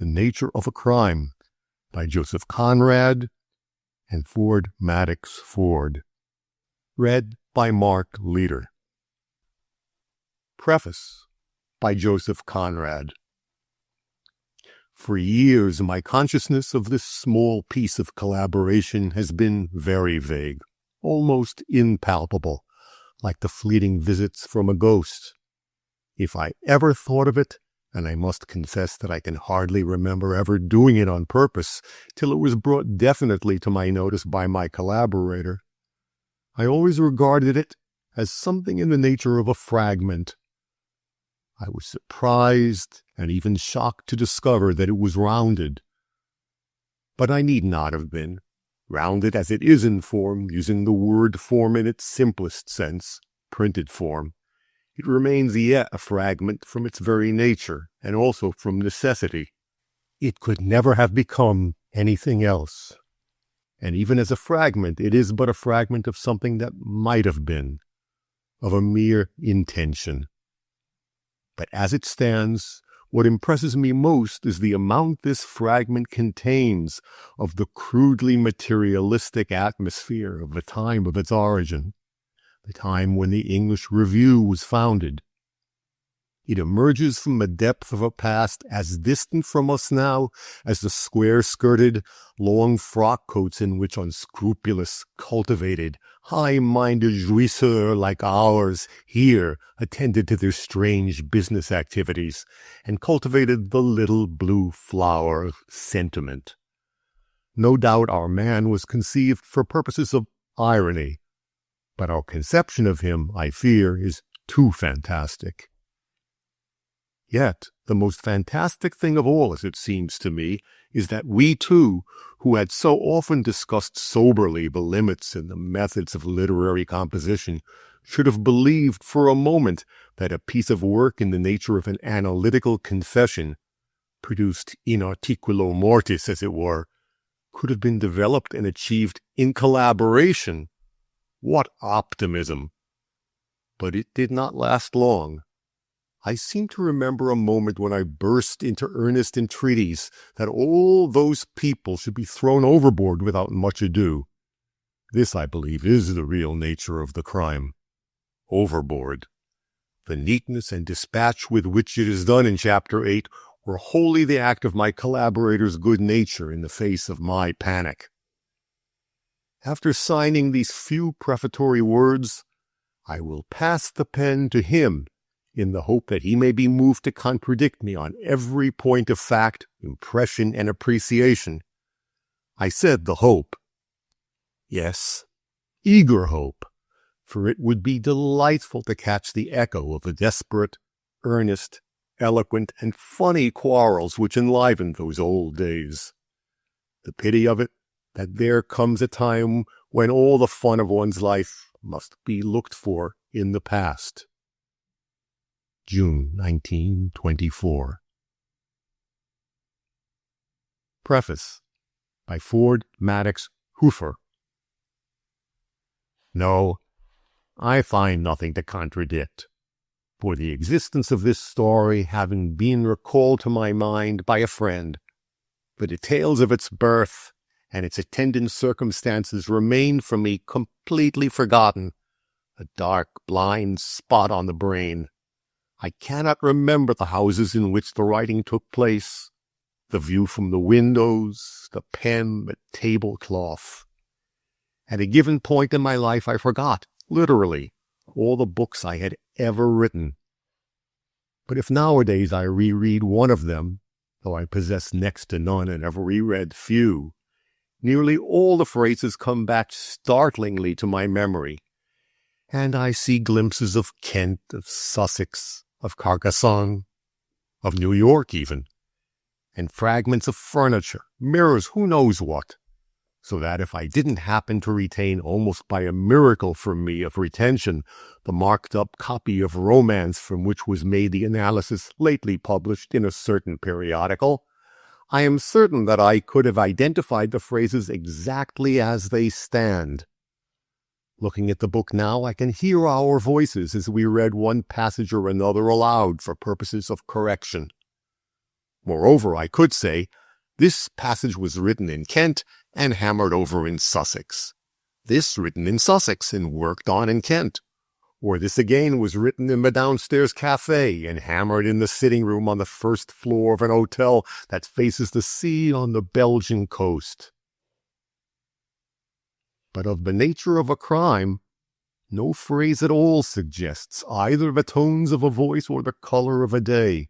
The Nature of a Crime by Joseph Conrad and Ford Madox Ford. Read by Mark Leader. Preface by Joseph Conrad. For years, my consciousness of this small piece of collaboration has been very vague, almost impalpable, like the fleeting visits from a ghost. If I ever thought of it, and I must confess that I can hardly remember ever doing it on purpose till it was brought definitely to my notice by my collaborator, I always regarded it as something in the nature of a fragment. I was surprised and even shocked to discover that it was rounded. But I need not have been. Rounded as it is in form, using the word form in its simplest sense, printed form, it remains yet a fragment from its very nature, and also from necessity. It could never have become anything else. And even as a fragment, it is but a fragment of something that might have been, of a mere intention. But as it stands, what impresses me most is the amount this fragment contains of the crudely materialistic atmosphere of the time of its origin, the time when the English Review was founded. It emerges from the depth of a past as distant from us now as the square-skirted, long frock coats in which unscrupulous, cultivated, high-minded jouisseurs like ours here attended to their strange business activities and cultivated the little blue flower of sentiment. No doubt our man was conceived for purposes of irony, but our conception of him, I fear, is too fantastic. Yet, the most fantastic thing of all, as it seems to me, is that we too, who had so often discussed soberly the limits and the methods of literary composition, should have believed for a moment that a piece of work in the nature of an analytical confession, produced in articulo mortis, as it were, could have been developed and achieved in collaboration. What optimism! But it did not last long. I seem to remember a moment when I burst into earnest entreaties that all those people should be thrown overboard without much ado. This, I believe, is the real nature of the crime. Overboard. The neatness and dispatch with which it is done in Chapter 8 were wholly the act of my collaborator's good nature in the face of my panic. After signing these few prefatory words, I will pass the pen to him in the hope that he may be moved to contradict me on every point of fact, impression, and appreciation. I said the hope. Yes, eager hope, for it would be delightful to catch the echo of the desperate, earnest, eloquent, and funny quarrels which enlivened those old days. The pity of it, that there comes a time when all the fun of one's life must be looked for in the past. June 1924. Preface by Ford Madox Ford. No, I find nothing to contradict, for the existence of this story having been recalled to my mind by a friend, the details of its birth and its attendant circumstances remain for me completely forgotten, a dark, blind spot on the brain. I cannot remember the houses in which the writing took place, the view from the windows, the pen, the tablecloth. At a given point in my life, I forgot, literally, all the books I had ever written. But if nowadays I reread one of them, though I possess next to none and have reread few, nearly all the phrases come back startlingly to my memory, and I see glimpses of Kent, of Sussex, of Carcassonne, of New York even, and fragments of furniture, mirrors, who knows what, so that if I didn't happen to retain almost by a miracle for me of retention the marked-up copy of romance from which was made the analysis lately published in a certain periodical, I am certain that I could have identified the phrases exactly as they stand. Looking at the book now, I can hear our voices as we read one passage or another aloud for purposes of correction. Moreover, I could say, this passage was written in Kent and hammered over in Sussex. This written in Sussex and worked on in Kent. Or this again was written in the downstairs cafe and hammered in the sitting room on the first floor of an hotel that faces the sea on the Belgian coast. But of the nature of a crime, no phrase at all suggests either the tones of a voice or the color of a day.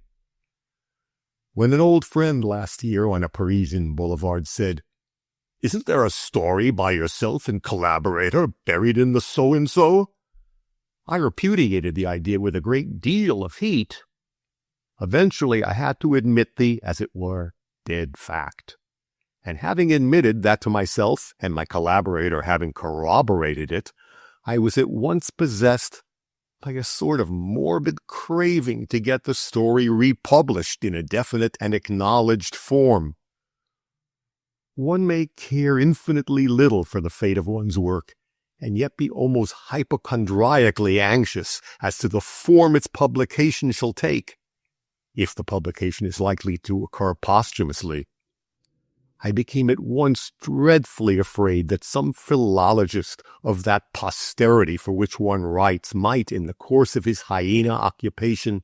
When an old friend last year on a Parisian boulevard said, "Isn't there a story by yourself and collaborator buried in the so-and-so?" I repudiated the idea with a great deal of heat. Eventually, I had to admit the, as it were, dead fact. And having admitted that to myself, and my collaborator having corroborated it, I was at once possessed by a sort of morbid craving to get the story republished in a definite and acknowledged form. One may care infinitely little for the fate of one's work, and yet be almost hypochondriacally anxious as to the form its publication shall take, if the publication is likely to occur posthumously. I became at once dreadfully afraid that some philologist of that posterity for which one writes might, in the course of his hyena occupation,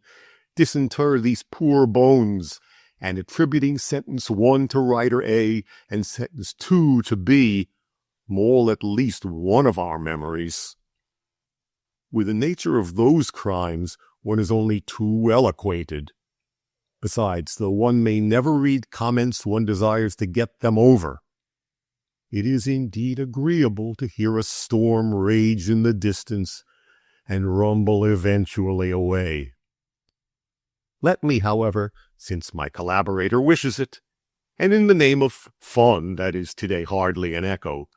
disinter these poor bones, and attributing sentence 1 to writer A and sentence 2 to B, maul at least one of our memories. With the nature of those crimes, one is only too well acquainted. Besides, though one may never read comments, one desires to get them over. It is indeed agreeable to hear a storm rage in the distance and rumble eventually away. Let me, however, since my collaborator wishes it, and in the name of fun that is today hardly an echo,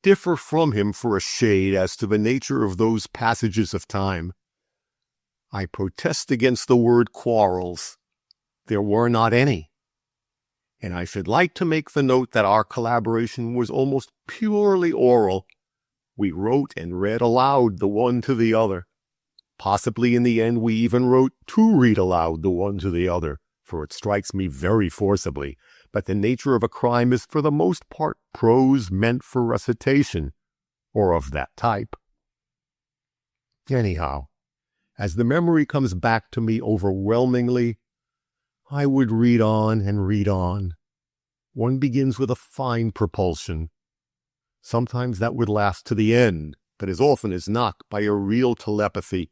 differ from him for a shade as to the nature of those passages of time. I protest against the word quarrels. There were not any. And I should like to make the note that our collaboration was almost purely oral. We wrote and read aloud the one to the other. Possibly in the end we even wrote to read aloud the one to the other, for it strikes me very forcibly that the nature of a crime is for the most part prose meant for recitation, or of that type. Anyhow, as the memory comes back to me overwhelmingly, I would read on and read on. One begins with a fine propulsion. Sometimes that would last to the end, but as often as not by a real telepathy.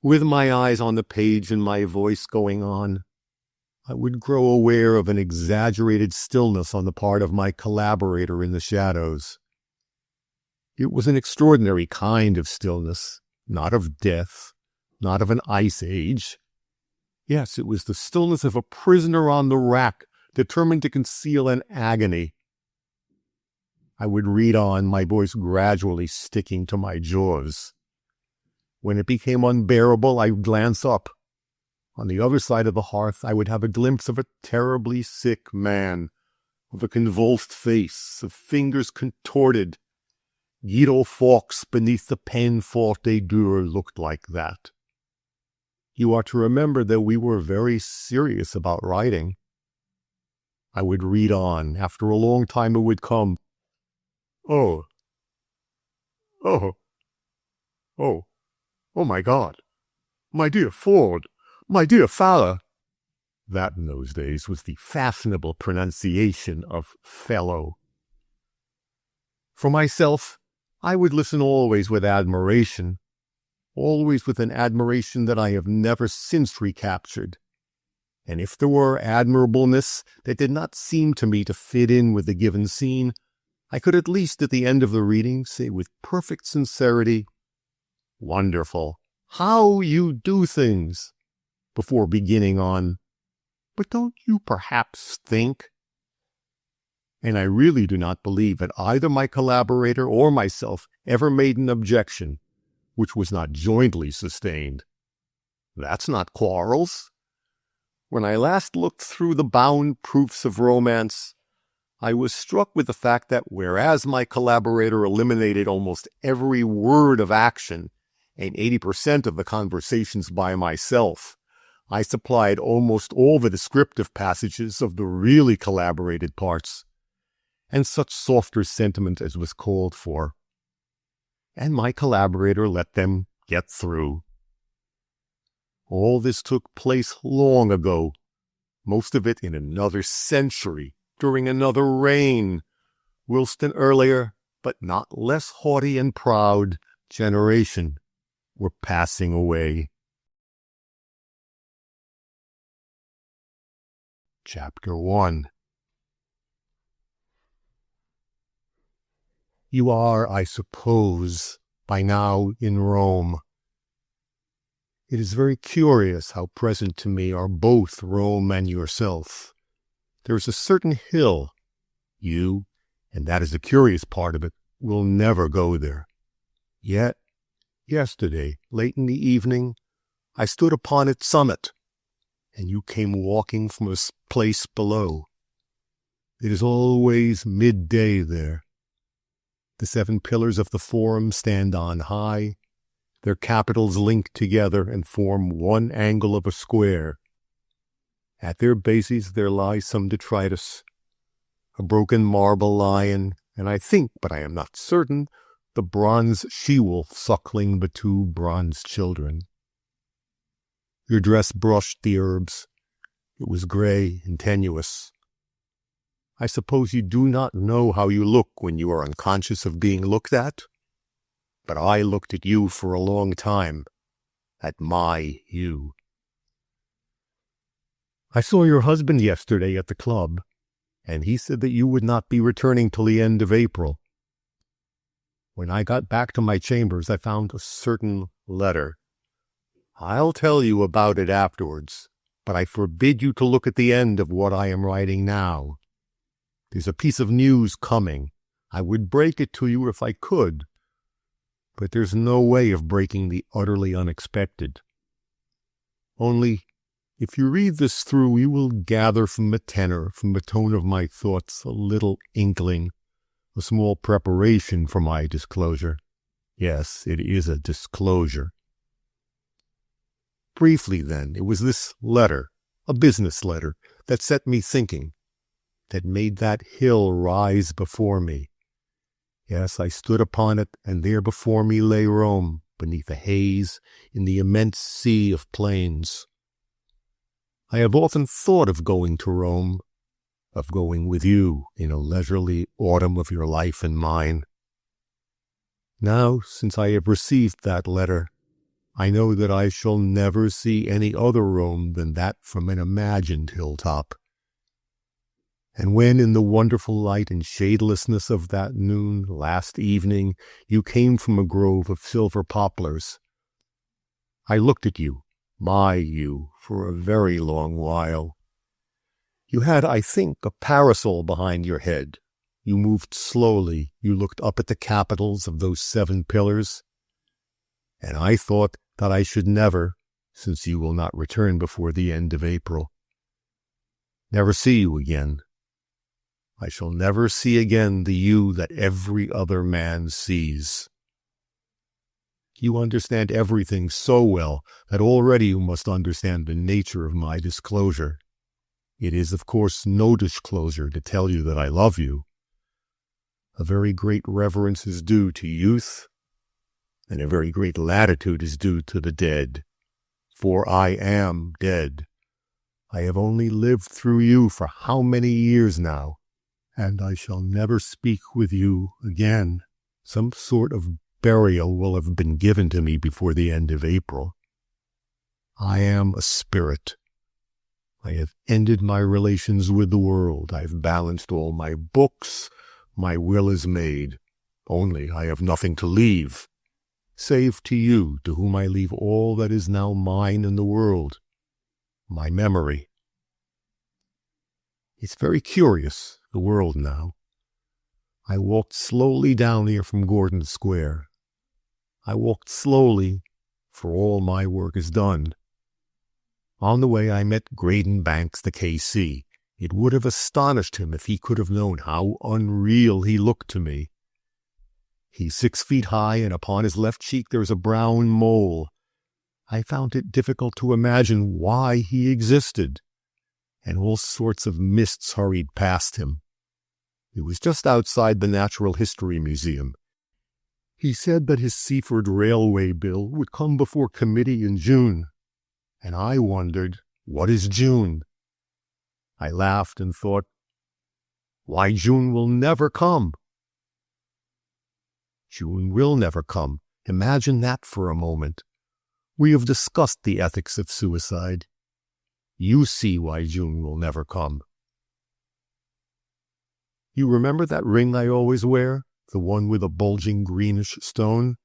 With my eyes on the page and my voice going on, I would grow aware of an exaggerated stillness on the part of my collaborator in the shadows. It was an extraordinary kind of stillness, not of death, not of an ice age. Yes, it was the stillness of a prisoner on the rack, determined to conceal an agony. I would read on, my voice gradually sticking to my jaws. When it became unbearable, I would glance up. On the other side of the hearth, I would have a glimpse of a terribly sick man, of a convulsed face, of fingers contorted. Guido Fawkes beneath the peine forte dure looked like that. You are to remember that we were very serious about writing. I would read on. After a long time it would come. Oh, my God. My dear Ford, my dear Fowler. That in those days was the fashionable pronunciation of fellow. For myself, I would listen always with admiration. Always with an admiration that I have never since recaptured. And if there were admirableness that did not seem to me to fit in with the given scene, I could at least at the end of the reading say with perfect sincerity, "Wonderful, how you do things," before beginning on, "But don't you perhaps think?" And I really do not believe that either my collaborator or myself ever made an objection which was not jointly sustained. That's not quarrels. When I last looked through the bound proofs of romance, I was struck with the fact that whereas my collaborator eliminated almost every word of action and 80% of the conversations by myself, I supplied almost all the descriptive passages of the really collaborated parts, and such softer sentiment as was called for. And my collaborator let them get through. All this took place long ago, most of it in another century, during another reign, whilst an earlier, but not less haughty and proud, generation were passing away. Chapter 1. You are, I suppose, by now in Rome. It is very curious how present to me are both Rome and yourself. There is a certain hill. You, and that is the curious part of it, will never go there. Yet, yesterday, late in the evening, I stood upon its summit, and you came walking from a place below. It is always midday there. The 7 pillars of the Forum stand on high. Their capitals link together and form one angle of a square. At their bases there lies some detritus, a broken marble lion, and I think, but I am not certain, the bronze she-wolf suckling the 2 bronze children. Your dress brushed the herbs. It was gray and tenuous. I suppose you do not know how you look when you are unconscious of being looked at? But I looked at you for a long time, at my you. I saw your husband yesterday at the club, and he said that you would not be returning till the end of April. When I got back to my chambers, I found a certain letter. I'll tell you about it afterwards, but I forbid you to look at the end of what I am writing now. There's a piece of news coming. I would break it to you if I could, but there's no way of breaking the utterly unexpected. Only, if you read this through, you will gather from the tenor, from the tone of my thoughts, a little inkling, a small preparation for my disclosure. Yes, it is a disclosure. Briefly, then, it was this letter, a business letter, that set me thinking, that made that hill rise before me. Yes, I stood upon it, and there before me lay Rome, beneath a haze, in the immense sea of plains. I have often thought of going to Rome, of going with you in a leisurely autumn of your life and mine. Now, since I have received that letter, I know that I shall never see any other Rome than that from an imagined hilltop. And when in the wonderful light and shadelessness of that noon last evening you came from a grove of silver poplars, I looked at you, my you, for a very long while. You had, I think, a parasol behind your head. You moved slowly. You looked up at the capitals of those 7 pillars. And I thought that I should never, since you will not return before the end of April, never see you again. I shall never see again the you that every other man sees. You understand everything so well that already you must understand the nature of my disclosure. It is, of course, no disclosure to tell you that I love you. A very great reverence is due to youth, and a very great latitude is due to the dead. For I am dead. I have only lived through you for how many years now, and I shall never speak with you again. Some sort of burial will have been given to me before the end of April. I am a spirit. I have ended my relations with the world. I have balanced all my books. My will is made. Only I have nothing to leave, save to you, to whom I leave all that is now mine in the world, my memory. It's very curious, the world now. I walked slowly down here from Gordon Square. I walked slowly, for all my work is done. On the way I met Graydon Banks, the K.C. It would have astonished him if he could have known how unreal he looked to me. He's 6 feet high, and upon his left cheek there is a brown mole. I found it difficult to imagine why he existed, and all sorts of mists hurried past him. It was just outside the Natural History Museum. He said that his Seaford Railway bill would come before committee in June, and I wondered, what is June? I laughed and thought, why, June will never come. June will never come. Imagine that for a moment. We have discussed the ethics of suicide. You see why June will never come. You remember that ring I always wear? The one with a bulging greenish stone?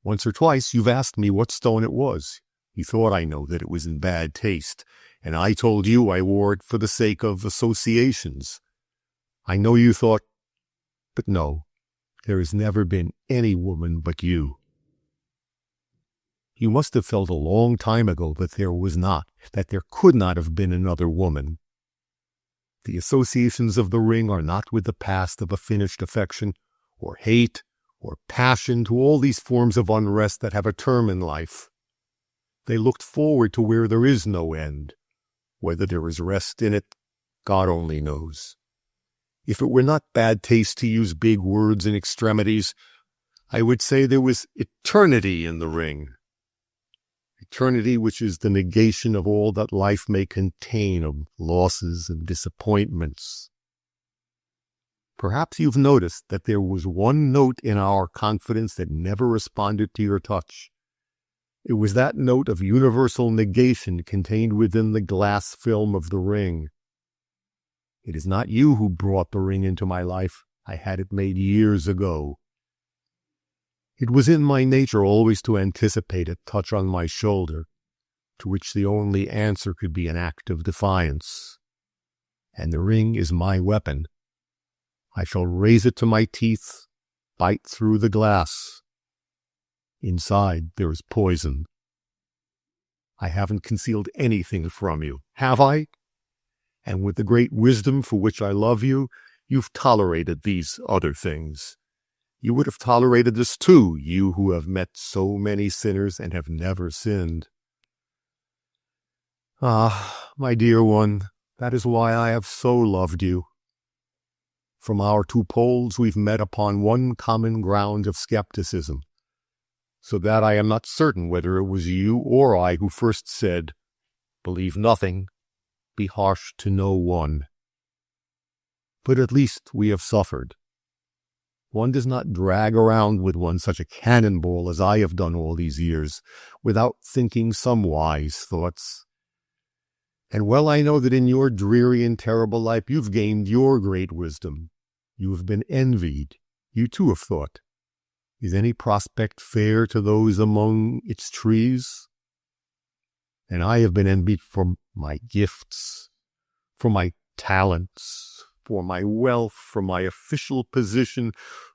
Once or twice you've asked me what stone it was. You thought I know that it was in bad taste, and I told you I wore it for the sake of associations. I know you thought, but no, there has never been any woman but you. You must have felt a long time ago that there was not, that there could not have been another woman. The associations of the ring are not with the past of a finished affection, or hate, or passion, to all these forms of unrest that have a term in life. They looked forward to where there is no end. Whether there is rest in it, God only knows. If it were not bad taste to use big words and extremities, I would say there was eternity in the ring. Eternity, which is the negation of all that life may contain of losses and disappointments. Perhaps you've noticed that there was one note in our confidence that never responded to your touch. It was that note of universal negation contained within the glass film of the ring. It is not you who brought the ring into my life. I had it made years ago. It was in my nature always to anticipate a touch on my shoulder, to which the only answer could be an act of defiance. And the ring is my weapon. I shall raise it to my teeth, bite through the glass. Inside there is poison. I haven't concealed anything from you, have I? And with the great wisdom for which I love you, you've tolerated these other things. You would have tolerated this too, you who have met so many sinners and have never sinned. Ah, my dear one, that is why I have so loved you. From our two poles we've met upon one common ground of skepticism, so that I am not certain whether it was you or I who first said, "Believe nothing, be harsh to no one." But at least we have suffered. One does not drag around with one such a cannonball as I have done all these years, without thinking some wise thoughts. And well I know that in your dreary and terrible life you've gained your great wisdom. You have been envied. You too have thought, is any prospect fair to those among its trees? And I have been envied for my gifts, for my talents, for my wealth, for my official position,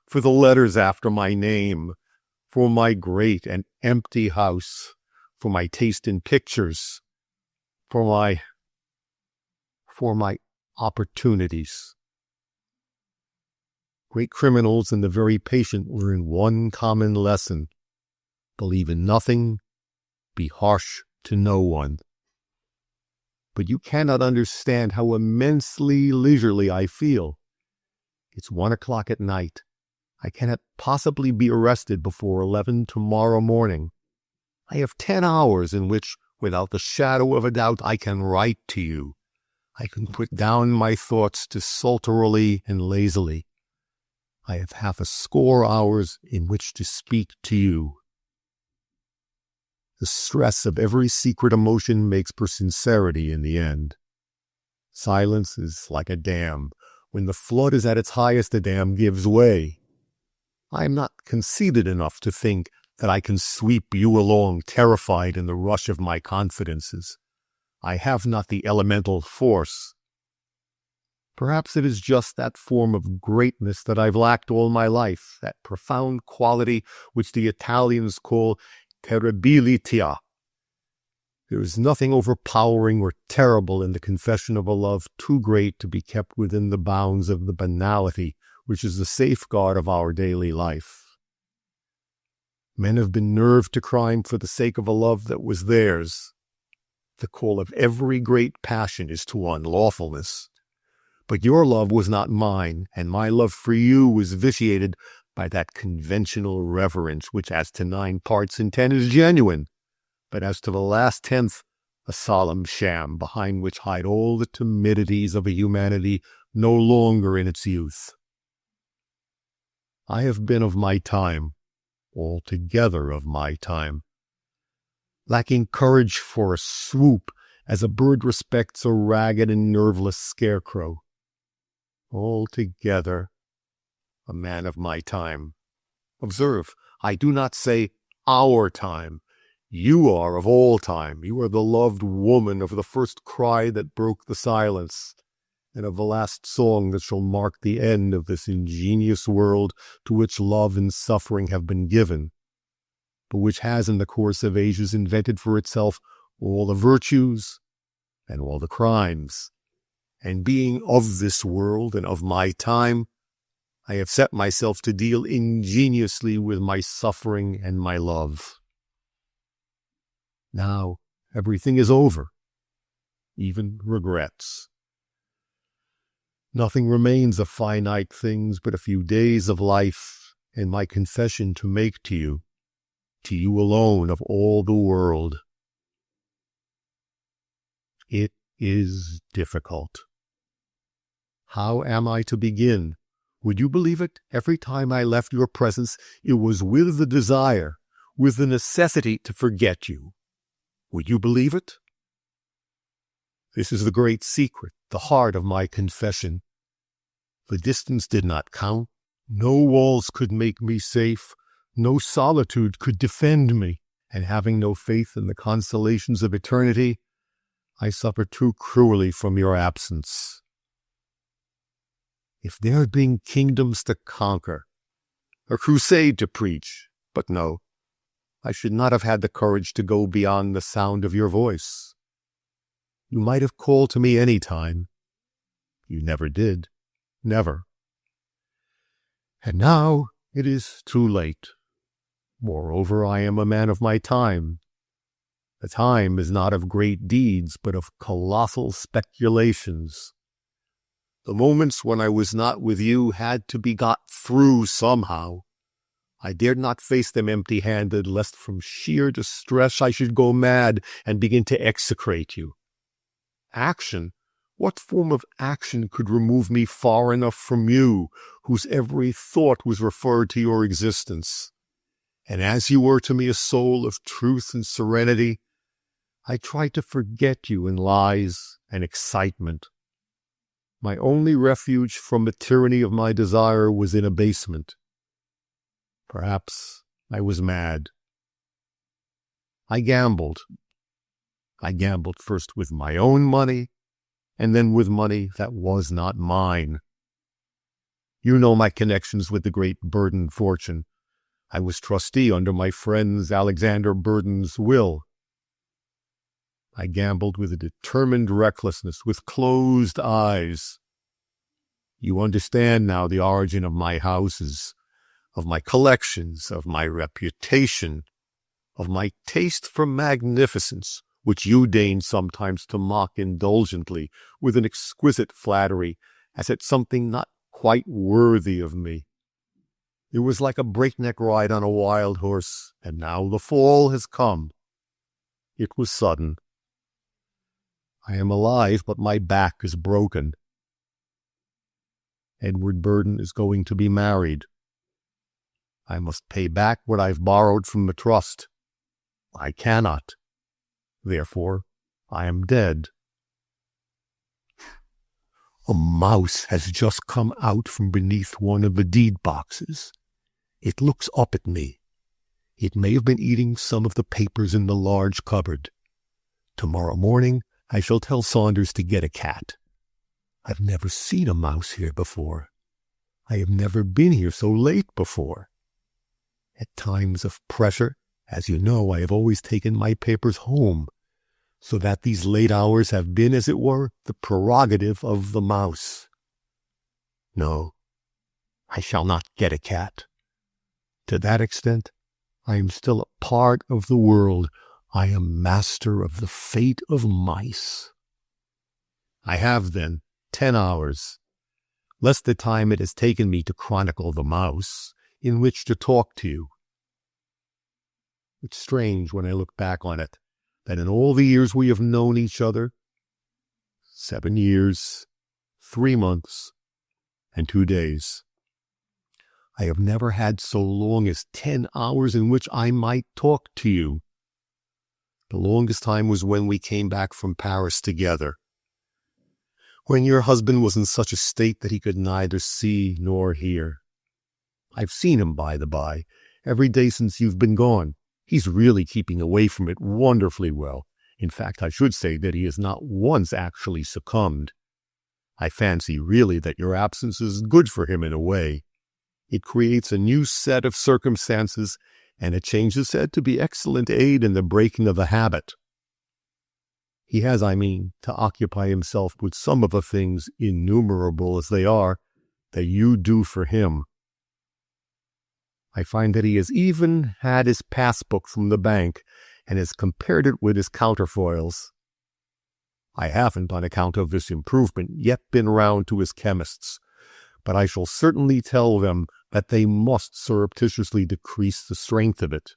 for the letters after my name, for my great and empty house, for my taste in pictures, for my opportunities. Great criminals and the very patient learn one common lesson: believe in nothing, be harsh to no one. But you cannot understand how immensely leisurely I feel. It's 1 o'clock at night. I cannot possibly be arrested before 11 tomorrow morning. I have 10 hours in which, without the shadow of a doubt, I can write to you. I can put down my thoughts desultorily and lazily. I have half a score hours in which to speak to you. The stress of every secret emotion makes for sincerity in the end. Silence is like a dam. When the flood is at its highest, the dam gives way. I am not conceited enough to think that I can sweep you along terrified in the rush of my confidences. I have not the elemental force. Perhaps it is just that form of greatness that I've lacked all my life, that profound quality which the Italians call terribilitia. There is nothing overpowering or terrible in the confession of a love too great to be kept within the bounds of the banality which is the safeguard of our daily life. Men have been nerved to crime for the sake of a love that was theirs. The call of every great passion is to unlawfulness. But your love was not mine, and my love for you was vitiated by that conventional reverence which as to 9 parts in 10 is genuine, but as to the last 10th, a solemn sham behind which hide all the timidities of a humanity no longer in its youth. I have been of my time, altogether of my time, lacking courage for a swoop as a bird respects a ragged and nerveless scarecrow. Altogether a man of my time. Observe, I do not say our time. You are of all time. You are the loved woman of the first cry that broke the silence, and of the last song that shall mark the end of this ingenious world to which love and suffering have been given, but which has in the course of ages invented for itself all the virtues and all the crimes. And being of this world and of my time, I have set myself to deal ingeniously with my suffering and my love. Now everything is over, even regrets. Nothing remains of finite things but a few days of life, and my confession to make to you alone of all the world. It is difficult. How am I to begin? Would you believe it? Every time I left your presence, it was with the desire, with the necessity to forget you. Would you believe it? This is the great secret, the heart of my confession. The distance did not count. No walls could make me safe. No solitude could defend me. And having no faith in the consolations of eternity, I suffer too cruelly from your absence. If there had been kingdoms to conquer, a crusade to preach, but no, I should not have had the courage to go beyond the sound of your voice. You might have called to me any time. You never did. Never. And now it is too late. Moreover, I am a man of my time. The time is not of great deeds, but of colossal speculations. The moments when I was not with you had to be got through somehow. I dared not face them empty-handed, lest from sheer distress I should go mad and begin to execrate you. Action? What form of action could remove me far enough from you, whose every thought was referred to your existence? And as you were to me a soul of truth and serenity, I tried to forget you in lies and excitement. My only refuge from the tyranny of my desire was in abasement. Perhaps I was mad. I gambled. I gambled first with my own money, and then with money that was not mine. You know my connections with the great Burden fortune. I was trustee under my friend's Alexander Burden's will. I gambled with a determined recklessness, with closed eyes. You understand now the origin of my houses, of my collections, of my reputation, of my taste for magnificence, which you deign sometimes to mock indulgently with an exquisite flattery, as at something not quite worthy of me. It was like a breakneck ride on a wild horse, and now the fall has come. It was sudden. I am alive, but my back is broken. Edward Burden is going to be married. I must pay back what I've borrowed from the trust. I cannot. Therefore, I am dead. A mouse has just come out from beneath one of the deed boxes. It looks up at me. It may have been eating some of the papers in the large cupboard. Tomorrow morning, I shall tell Saunders to get a cat. I've never seen a mouse here before. I have never been here so late before. At times of pressure, as you know, I have always taken my papers home, so that these late hours have been, as it were, the prerogative of the mouse. No, I shall not get a cat. To that extent, I am still a part of the world. I am master of the fate of mice. I have, then, 10 hours, less the time it has taken me to chronicle the mouse, in which to talk to you. It's strange when I look back on it, that in all the years we have known each other, 7 years, 3 months, and 2 days, I have never had so long as 10 hours in which I might talk to you. The longest time was when we came back from Paris together, when your husband was in such a state that he could neither see nor hear. I've seen him, by the by, every day since you've been gone. He's really keeping away from it wonderfully well. In fact, I should say that he has not once actually succumbed. I fancy really that your absence is good for him in a way. It creates a new set of circumstances, and a change is said to be excellent aid in the breaking of a habit. He has, I mean, to occupy himself with some of the things, innumerable as they are, that you do for him. I find that he has even had his passbook from the bank and has compared it with his counterfoils. I haven't, on account of this improvement, yet been round to his chemists, but I shall certainly tell them that they must surreptitiously decrease the strength of it.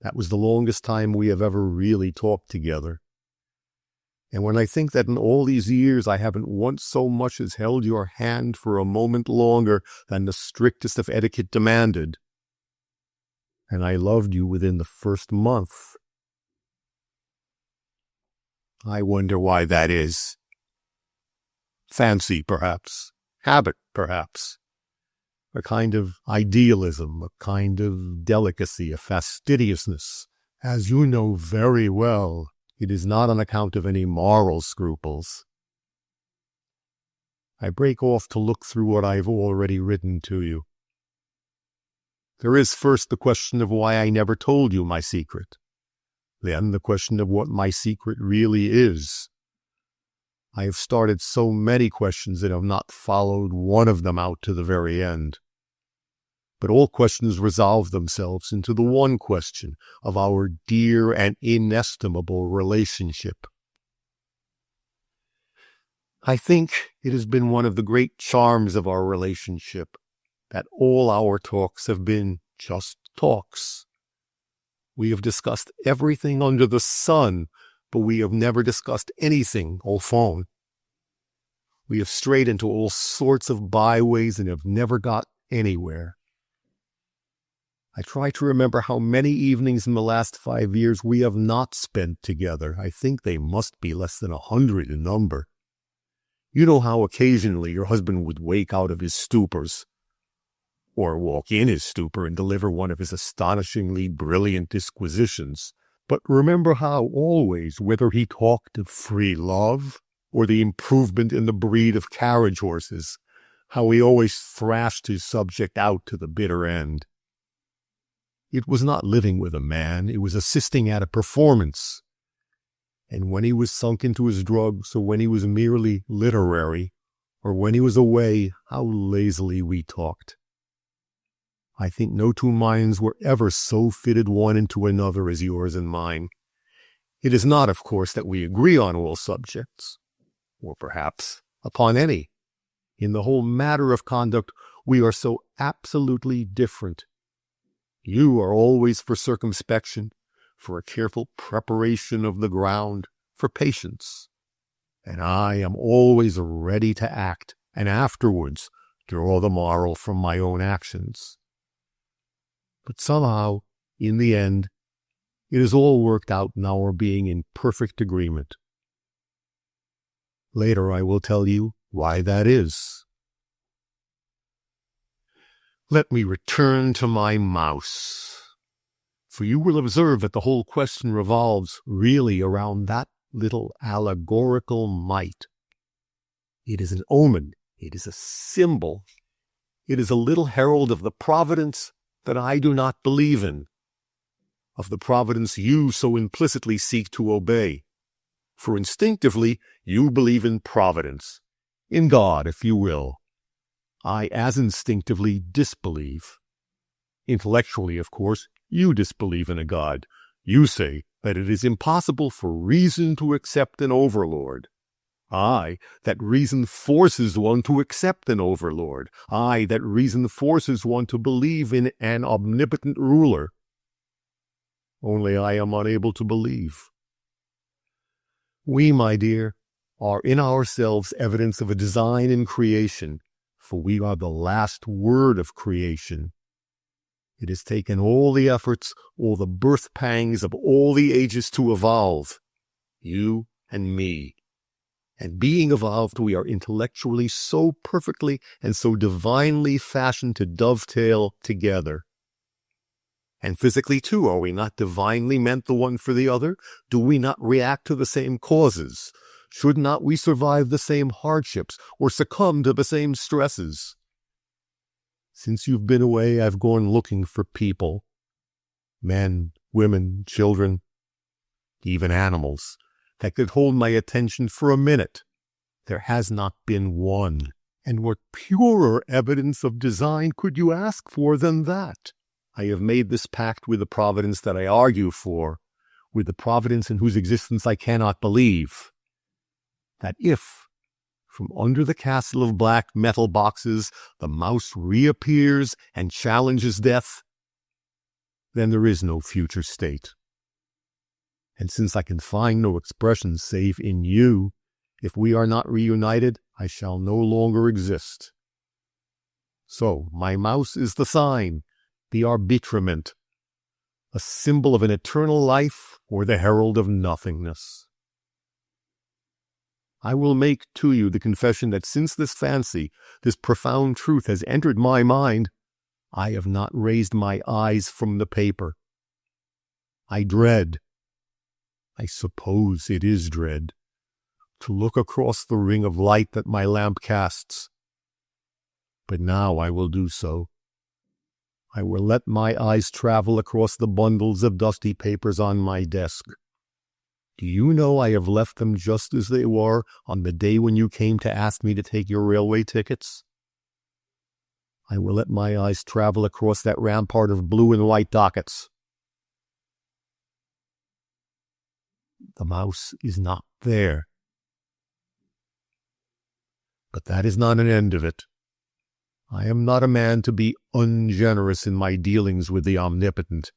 That was the longest time we have ever really talked together. And when I think that in all these years I haven't once so much as held your hand for a moment longer than the strictest of etiquette demanded, and I loved you within the first month, I wonder why that is. Fancy, perhaps. Habit, perhaps. A kind of idealism, a kind of delicacy, a fastidiousness. As you know very well, it is not on account of any moral scruples. I break off to look through what I have already written to you. There is first the question of why I never told you my secret. Then the question of what my secret really is. I have started so many questions and have not followed one of them out to the very end. But all questions resolve themselves into the one question of our dear and inestimable relationship. I think it has been one of the great charms of our relationship that all our talks have been just talks. We have discussed everything under the sun, but we have never discussed anything au fond. We have strayed into all sorts of byways and have never got anywhere. I try to remember how many evenings in the last 5 years we have not spent together. I think they must be less than 100 in number. You know how occasionally your husband would wake out of his stupors, or walk in his stupor and deliver one of his astonishingly brilliant disquisitions. But remember how always, whether he talked of free love or the improvement in the breed of carriage horses, how he always thrashed his subject out to the bitter end. It was not living with a man, it was assisting at a performance. And when he was sunk into his drugs, or when he was merely literary, or when he was away, how lazily we talked. I think no two minds were ever so fitted one into another as yours and mine. It is not, of course, that we agree on all subjects, or perhaps upon any. In the whole matter of conduct, we are so absolutely different. You are always for circumspection, for a careful preparation of the ground, for patience. And I am always ready to act, and afterwards draw the moral from my own actions. But somehow, in the end, it is all worked out in our being in perfect agreement. Later I will tell you why that is. Let me return to my mouse, for you will observe that the whole question revolves really around that little allegorical mite. It is an omen, it is a symbol, it is a little herald of the providence that I do not believe in, of the providence you so implicitly seek to obey. For instinctively you believe in providence, in God, if you will. I as instinctively disbelieve. Intellectually, of course, you disbelieve in a God. You say that it is impossible for reason to accept an overlord. I, that reason forces one to accept an overlord. I, that reason forces one to believe in an omnipotent ruler. Only I am unable to believe. We, my dear, are in ourselves evidence of a design in creation, for we are the last word of creation. It has taken all the efforts, all the birth pangs of all the ages to evolve, you and me. And being evolved, we are intellectually so perfectly and so divinely fashioned to dovetail together. And physically, too, are we not divinely meant the one for the other? Do we not react to the same causes? Should not we survive the same hardships or succumb to the same stresses? Since you've been away, I've gone looking for people. Men, women, children, even animals, that could hold my attention for a minute. There has not been one. And what purer evidence of design could you ask for than that? I have made this pact with the providence that I argue for, with the providence in whose existence I cannot believe, that if, from under the castle of black metal boxes, the mouse reappears and challenges death, then there is no future state. And since I can find no expression save in you, if we are not reunited, I shall no longer exist. So, my mouse is the sign, the arbitrament, a symbol of an eternal life or the herald of nothingness. I will make to you the confession that since this fancy, this profound truth has entered my mind, I have not raised my eyes from the paper. I dread, I suppose it is dread, to look across the ring of light that my lamp casts. But now I will do so. I will let my eyes travel across the bundles of dusty papers on my desk. Do you know I have left them just as they were on the day when you came to ask me to take your railway tickets? I will let my eyes travel across that rampart of blue and white dockets. The mouse is not there. But that is not an end of it. I am not a man to be ungenerous in my dealings with the omnipotent.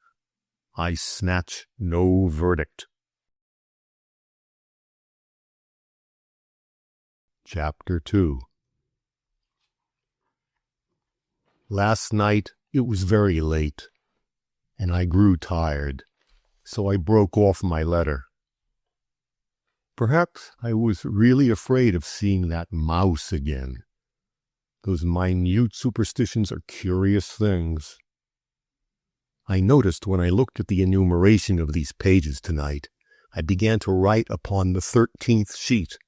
I snatch no verdict. Chapter 2. Last night it was very late, and I grew tired, so I broke off my letter. Perhaps I was really afraid of seeing that mouse again. Those minute superstitions are curious things. I noticed when I looked at the enumeration of these pages tonight, I began to write upon the 13th sheet,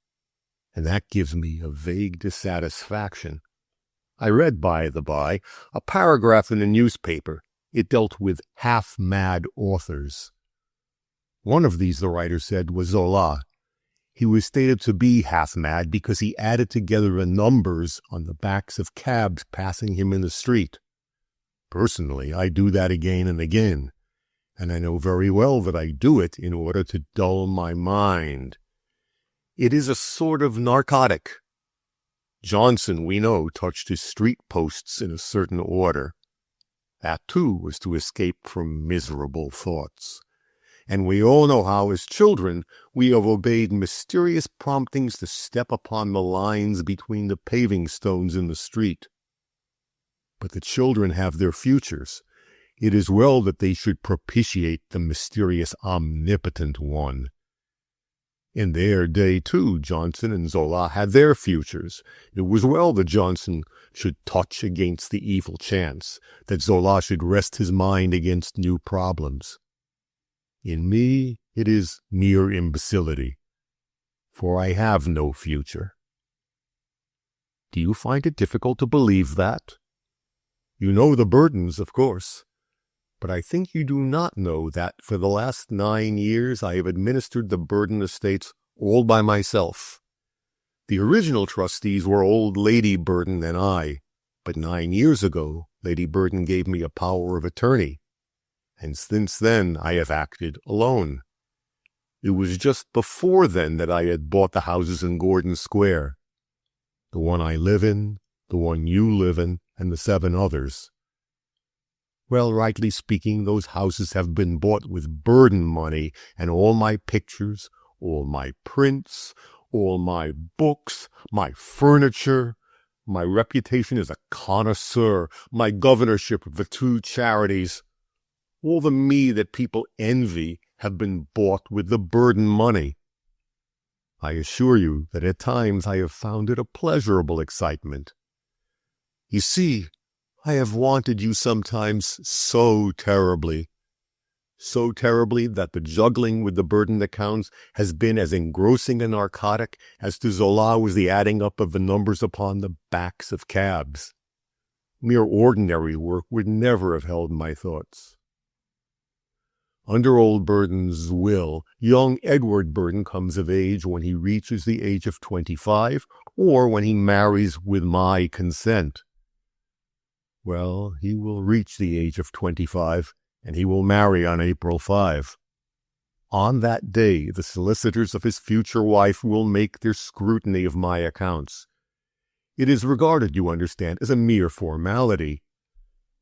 and that gives me a vague dissatisfaction. I read, by the by, a paragraph in a newspaper. It dealt with half-mad authors. One of these, the writer said, was Zola. He was stated to be half-mad because he added together the numbers on the backs of cabs passing him in the street. Personally, I do that again and again, and I know very well that I do it in order to dull my mind. It is a sort of narcotic. Johnson, we know, touched his street posts in a certain order. That, too, was to escape from miserable thoughts. And we all know how, as children, we have obeyed mysterious promptings to step upon the lines between the paving stones in the street. But the children have their futures. It is well that they should propitiate the mysterious omnipotent one. In their day, too, Johnson and Zola had their futures. It was well that Johnson should touch against the evil chance, that Zola should rest his mind against new problems. In me, it is mere imbecility, for I have no future. Do you find it difficult to believe that? You know the burdens, of course, but I think you do not know that for the last 9 years I have administered the Burden estates all by myself. The original trustees were old Lady Burden and I, but 9 years ago Lady Burden gave me a power of attorney, and since then I have acted alone. It was just before then that I had bought the houses in Gordon Square, the one I live in, the one you live in, and the 7 others. Well, rightly speaking, those houses have been bought with Burden money, and all my pictures, all my prints, all my books, my furniture, my reputation as a connoisseur, my governorship of the 2 charities, all the me that people envy have been bought with the Burden money. I assure you that at times I have found it a pleasurable excitement. You see, I have wanted you sometimes so terribly that the juggling with the Burden accounts has been as engrossing a narcotic as to Zola was the adding up of the numbers upon the backs of cabs. Mere ordinary work would never have held my thoughts. Under old Burden's will, young Edward Burden comes of age when he reaches the age of 25, or when he marries with my consent. Well, he will reach the age of 25, and he will marry on April 5. On that day, the solicitors of his future wife will make their scrutiny of my accounts. It is regarded, you understand, as a mere formality.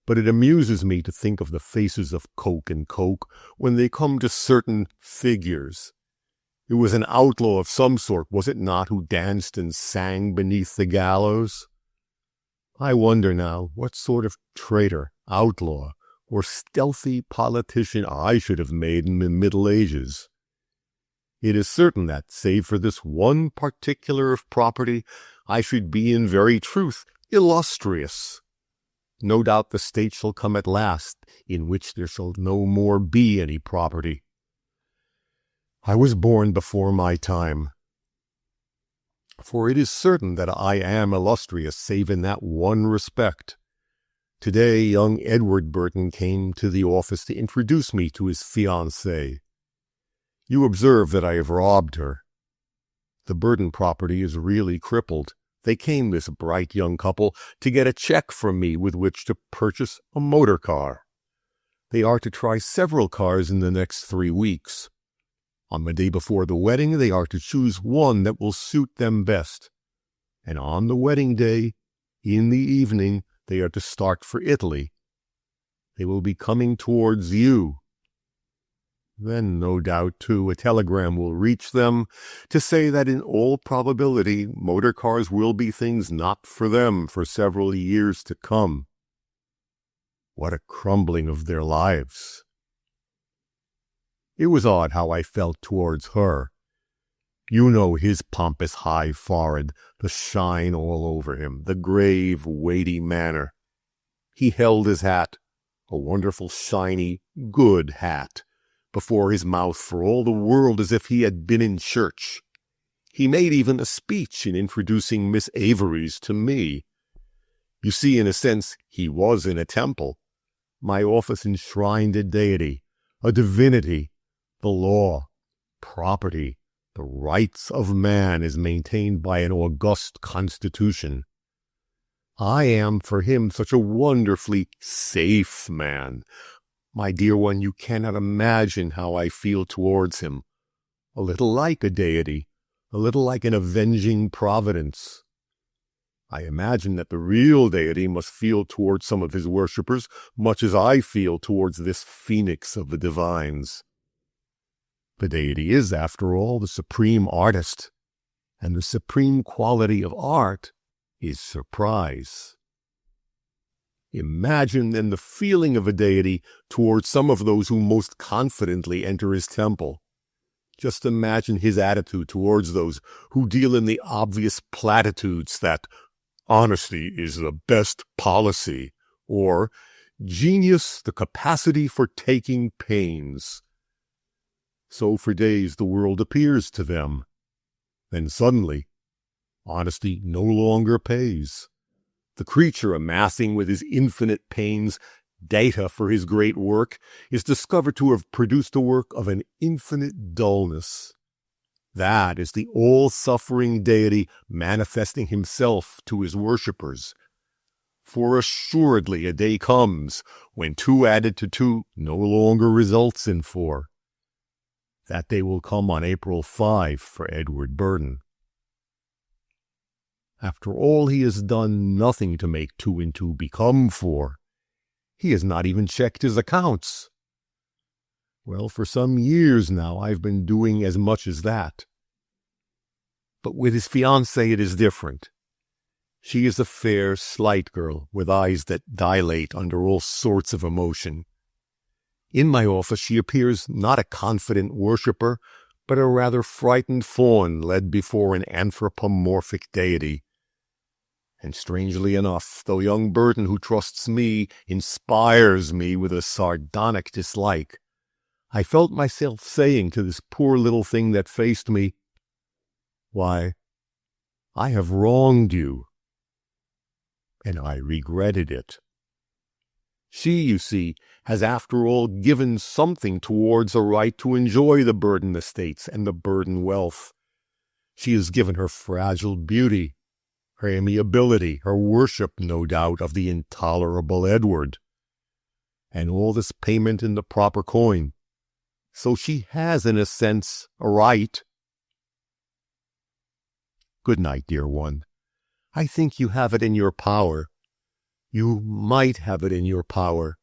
But it amuses me to think of the faces of Coke and Coke when they come to certain figures. It was an outlaw of some sort, was it not, who danced and sang beneath the gallows? I wonder now what sort of traitor, outlaw, or stealthy politician I should have made in the Middle Ages. It is certain that, save for this one particular of property, I should be in very truth illustrious. No doubt the state shall come at last, in which there shall no more be any property. I was born before my time. For it is certain that I am illustrious, save in that one respect. Today young Edward Burden came to the office to introduce me to his fiancée. You observe that I have robbed her. The Burden property is really crippled. They came, this bright young couple, to get a check from me with which to purchase a motor car. They are to try several cars in the next 3 weeks. On the day before the wedding, they are to choose one that will suit them best. And on the wedding day, in the evening, they are to start for Italy. They will be coming towards you. Then, no doubt, too, a telegram will reach them to say that in all probability motor cars will be things not for them for several years to come. What a crumbling of their lives! It was odd how I felt towards her. You know his pompous high forehead, the shine all over him, the grave, weighty manner. He held his hat, a wonderful, shiny, good hat, before his mouth for all the world as if he had been in church. He made even a speech in introducing Miss Averys to me. You see, in a sense, he was in a temple. My office enshrined a deity, a divinity. The law, property, the rights of man is maintained by an august constitution. I am, for him, such a wonderfully safe man. My dear one, you cannot imagine how I feel towards him. A little like a deity, a little like an avenging providence. I imagine that the real deity must feel towards some of his worshippers much as I feel towards this phoenix of the divines. The deity is, after all, the supreme artist, and the supreme quality of art is surprise. Imagine then the feeling of a deity towards some of those who most confidently enter his temple. Just imagine his attitude towards those who deal in the obvious platitudes that honesty is the best policy, or genius the capacity for taking pains. So for days the world appears to them. Then suddenly, honesty no longer pays. The creature amassing with his infinite pains data for his great work is discovered to have produced a work of an infinite dullness. That is the all-suffering deity manifesting himself to his worshippers. For assuredly a day comes when 2 added to 2 no longer results in 4. That day will come on April 5 for Edward Burden. After all, he has done nothing to make 2 and 2 become 4. He has not even checked his accounts. Well, for some years now, I've been doing as much as that. But with his fiancée, it is different. She is a fair, slight girl with eyes that dilate under all sorts of emotion. In my office, she appears not a confident worshipper, but a rather frightened fawn led before an anthropomorphic deity. And strangely enough, though young Burden, who trusts me, inspires me with a sardonic dislike, I felt myself saying to this poor little thing that faced me, "Why, I have wronged you." And I regretted it. She, you see, has after all given something towards a right to enjoy the Burden estates and the Burden wealth. She has given her fragile beauty, her amiability, her worship, no doubt, of the intolerable Edward, and all this payment in the proper coin. So she has, in a sense, a right. Good night, dear one. I think you have it in your power. You might have it in your power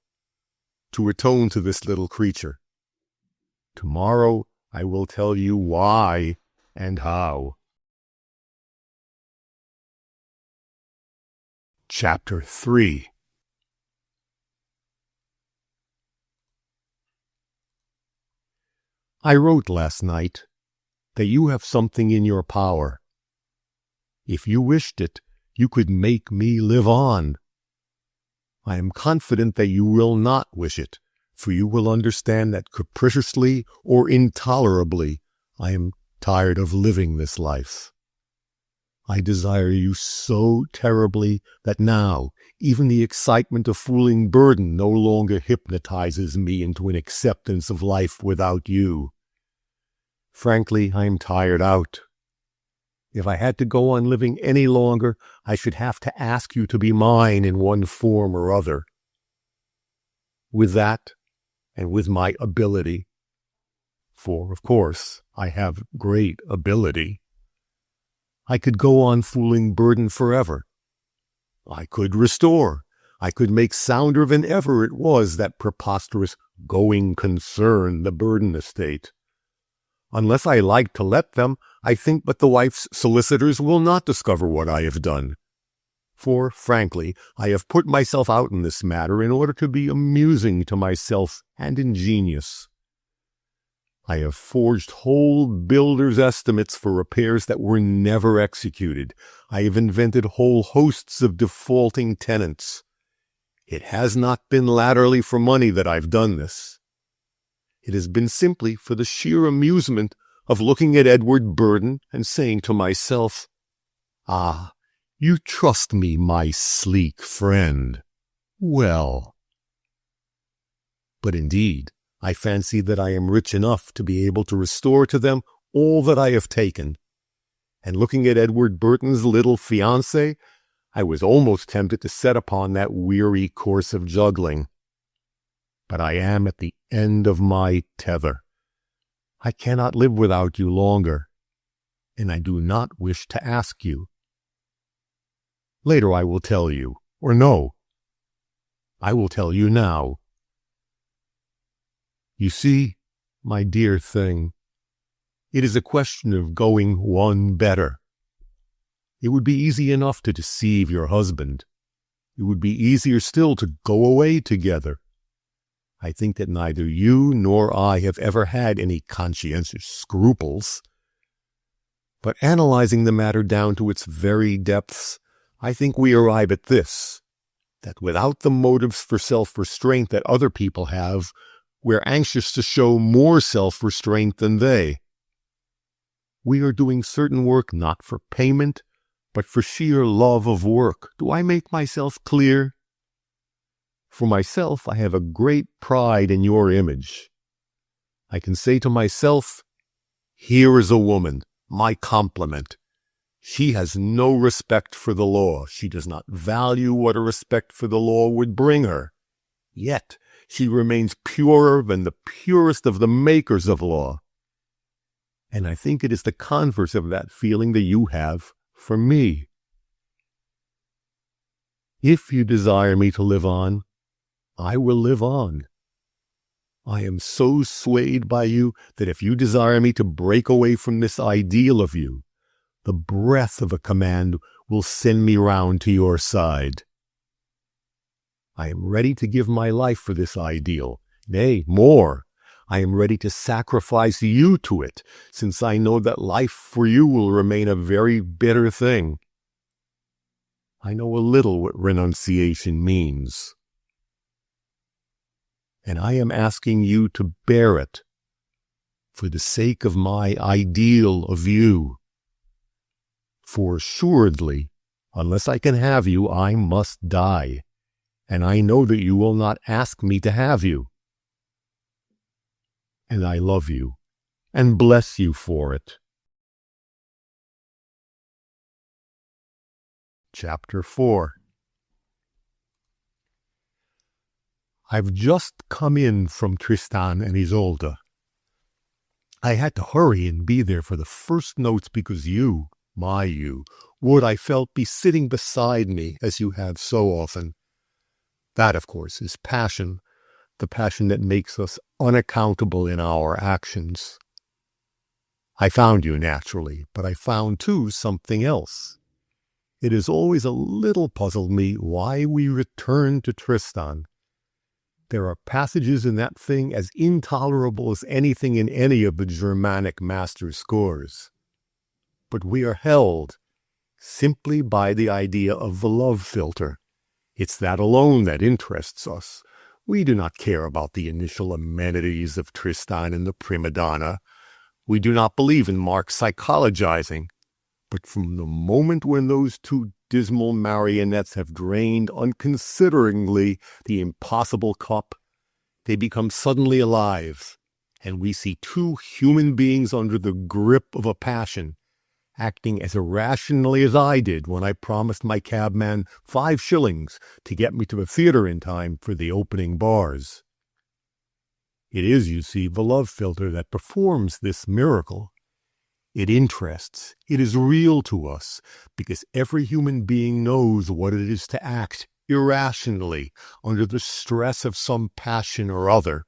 to atone to this little creature. Tomorrow I will tell you why and how. Chapter 3. I wrote last night that you have something in your power. If you wished it, you could make me live on. I am confident that you will not wish it, for you will understand that capriciously or intolerably I am tired of living this life. I desire you so terribly that now even the excitement of fooling Burden no longer hypnotizes me into an acceptance of life without you. Frankly, I am tired out. If I had to go on living any longer, I should have to ask you to be mine in one form or other. With that, and with my ability, for, of course, I have great ability, I could go on fooling Burden forever. I could restore. I could make sounder than ever it was that preposterous going concern, the Burden estate. Unless I like to let them, I think but the wife's solicitors will not discover what I have done. For, frankly, I have put myself out in this matter in order to be amusing to myself and ingenious. I have forged whole builders' estimates for repairs that were never executed. I have invented whole hosts of defaulting tenants. It has not been latterly for money that I've done this. It has been simply for the sheer amusement of looking at Edward Burden and saying to myself, "Ah, you trust me, my sleek friend. Well." But indeed, I fancy that I am rich enough to be able to restore to them all that I have taken. And looking at Edward Burton's little fiancée, I was almost tempted to set upon that weary course of juggling. But I am at the end of my tether. I cannot live without you longer, and I do not wish to ask you. Later I will tell you, or no, I will tell you now. You see, my dear thing, it is a question of going one better. It would be easy enough to deceive your husband. It would be easier still to go away together. I think that neither you nor I have ever had any conscientious scruples. But analyzing the matter down to its very depths, I think we arrive at this, that without the motives for self-restraint that other people have, we're anxious to show more self-restraint than they. We are doing certain work not for payment, but for sheer love of work. Do I make myself clear? For myself, I have a great pride in your image. I can say to myself, "Here is a woman, my compliment. She has no respect for the law. She does not value what a respect for the law would bring her. Yet she remains purer than the purest of the makers of law. And I think it is the converse of that feeling that you have for me. If you desire me to live on, I will live on. I am so swayed by you that if you desire me to break away from this ideal of you, the breath of a command will send me round to your side. I am ready to give my life for this ideal. Nay, more, I am ready to sacrifice you to it, since I know that life for you will remain a very bitter thing. I know a little what renunciation means. And I am asking you to bear it for the sake of my ideal of you. For assuredly, unless I can have you, I must die, and I know that you will not ask me to have you. And I love you, and bless you for it. Chapter 4. I've just come in from Tristan and Isolde. I had to hurry and be there for the first notes because you, my you, would, I felt, be sitting beside me as you have so often. That, of course, is passion, the passion that makes us unaccountable in our actions. I found you naturally, but I found, too, something else. It has always a little puzzled me why we returned to Tristan. There are passages in that thing as intolerable as anything in any of the Germanic master scores. But we are held simply by the idea of the love filter. It's that alone that interests us. We do not care about the initial amenities of Tristan and the prima donna. We do not believe in Mark's psychologizing. But from the moment when those two dismal marionettes have drained unconsideringly the impossible cup, they become suddenly alive, and we see two human beings under the grip of a passion, acting as irrationally as I did when I promised my cabman 5 shillings to get me to the theater in time for the opening bars. It is, you see, the love filter that performs this miracle. It interests, it is real to us, because every human being knows what it is to act irrationally under the stress of some passion or other.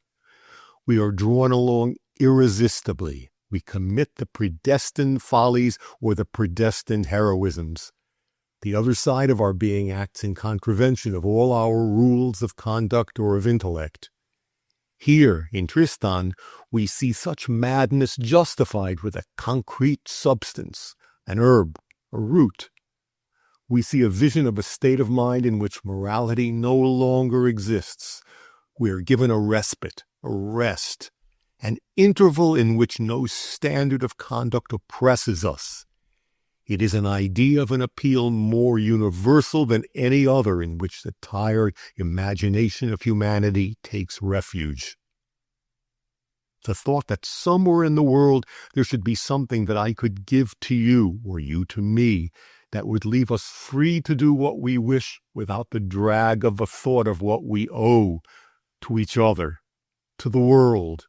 We are drawn along irresistibly. We commit the predestined follies or the predestined heroisms. The other side of our being acts in contravention of all our rules of conduct or of intellect. Here, in Tristan, we see such madness justified with a concrete substance, an herb, a root. We see a vision of a state of mind in which morality no longer exists. We are given a respite, a rest, an interval in which no standard of conduct oppresses us. It is an idea of an appeal more universal than any other in which the tired imagination of humanity takes refuge. The thought that somewhere in the world there should be something that I could give to you, or you to me, that would leave us free to do what we wish without the drag of the thought of what we owe to each other, to the world.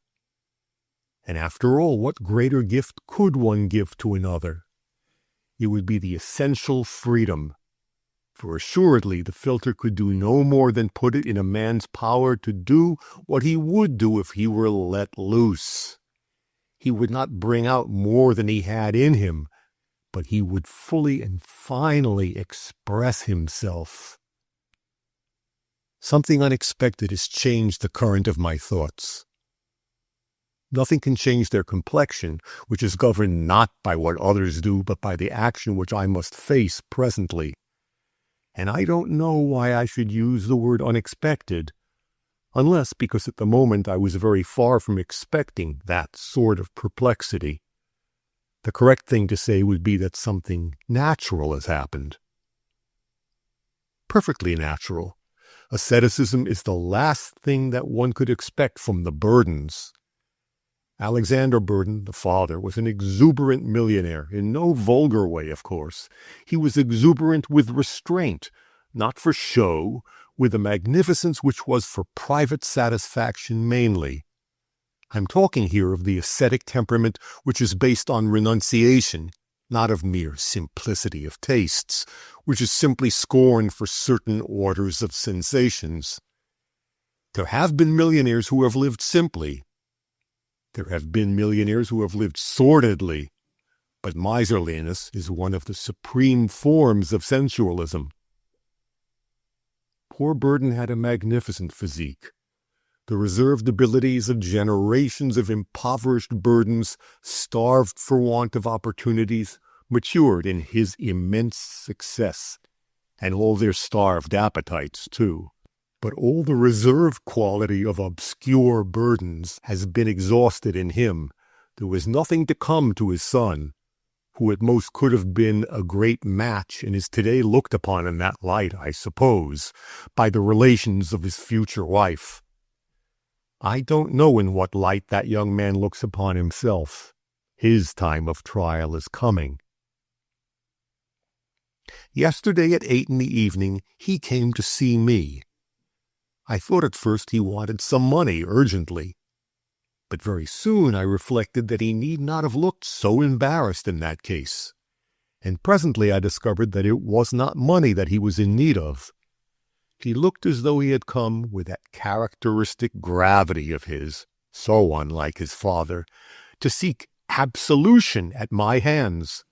And after all, what greater gift could one give to another? It would be the essential freedom. For assuredly the filter could do no more than put it in a man's power to do what he would do if he were let loose. He would not bring out more than he had in him, but he would fully and finally express himself. Something unexpected has changed the current of my thoughts. Nothing can change their complexion, which is governed not by what others do, but by the action which I must face presently. And I don't know why I should use the word unexpected, unless because at the moment I was very far from expecting that sort of perplexity. The correct thing to say would be that something natural has happened. Perfectly natural. Asceticism is the last thing that one could expect from the burdens. Alexander Burden, the father, was an exuberant millionaire, in no vulgar way, of course. He was exuberant with restraint, not for show, with a magnificence which was for private satisfaction mainly. I'm talking here of the ascetic temperament which is based on renunciation, not of mere simplicity of tastes, which is simply scorn for certain orders of sensations. There have been millionaires who have lived simply. There have been millionaires who have lived sordidly, but miserliness is one of the supreme forms of sensualism. Poor Burden had a magnificent physique. The reserved abilities of generations of impoverished Burdens, starved for want of opportunities, matured in his immense success, and all their starved appetites, too. But all the reserve quality of obscure Burdens has been exhausted in him. There was nothing to come to his son, who at most could have been a great match and is today looked upon in that light, I suppose, by the relations of his future wife. I don't know in what light that young man looks upon himself. His time of trial is coming. Yesterday at 8 in the evening, he came to see me. I thought at first he wanted some money urgently, but very soon I reflected that he need not have looked so embarrassed in that case, and presently I discovered that it was not money that he was in need of. He looked as though he had come with that characteristic gravity of his, so unlike his father, to seek absolution at my hands.